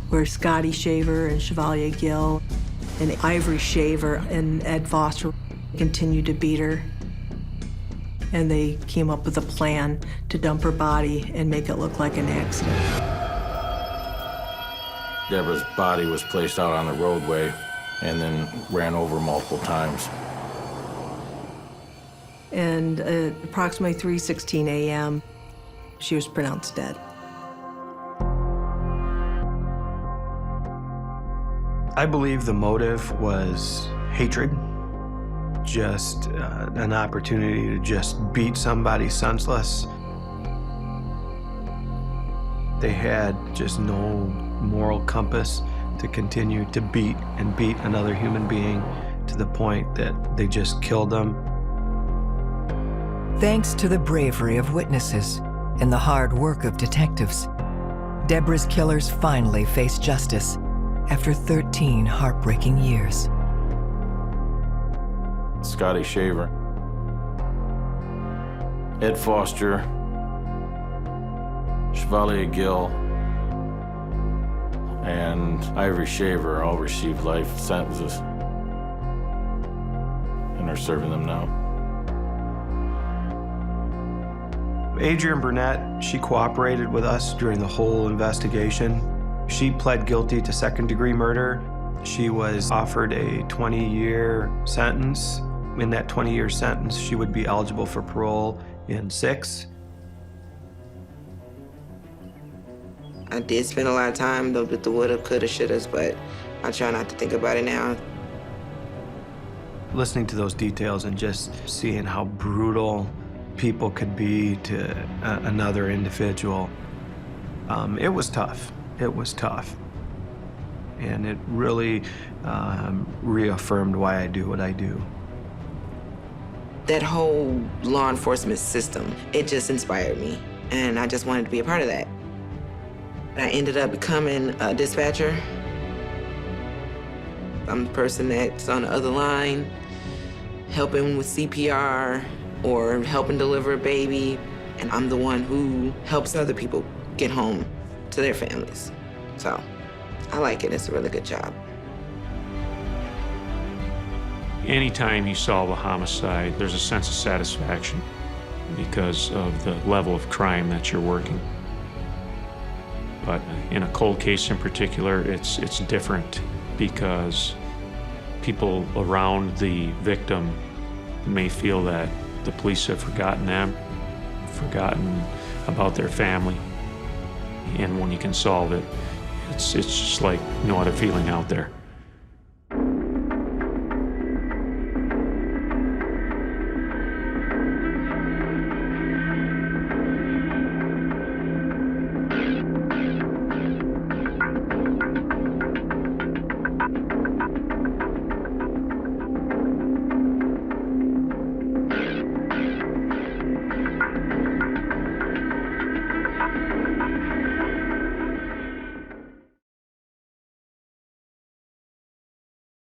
where Scotty Shaver and Chevalier Gill and Ivory Shaver and Ed Foster continued to beat her. And they came up with a plan to dump her body and make it look like an accident. Deborah's body was placed out on the roadway and then ran over multiple times. And at approximately 3:16 a.m., she was pronounced dead. I believe the motive was hatred. Just an opportunity to just beat somebody senseless. They had just no moral compass to continue to beat and beat another human being to the point that they just killed them. Thanks to the bravery of witnesses and the hard work of detectives, Deborah's killers finally faced justice after 13 heartbreaking years. Scotty Shaver, Ed Foster, Chevalier Gill, and Ivory Shaver all received life sentences and are serving them now. Adrien Bernett, she cooperated with us during the whole investigation. She pled guilty to second-degree murder. She was offered a 20-year sentence. In that 20-year sentence, she would be eligible for parole in 6. I did spend a lot of time with the woulda, coulda, shouldas, but I try not to think about it now. Listening to those details and just seeing how brutal people could be to another individual, it was tough. It was tough. And it really reaffirmed why I do what I do. That whole law enforcement system, it just inspired me, and I just wanted to be a part of that. I ended up becoming a dispatcher. I'm the person that's on the other line, helping with CPR or helping deliver a baby, and I'm the one who helps other people get home to their families. So I like it. It's a really good job. Anytime you solve a homicide, there's a sense of satisfaction because of the level of crime that you're working. But in a cold case in particular, it's different. because people around the victim may feel that the police have forgotten them, forgotten about their family. And when you can solve it, it's just like no other feeling out there.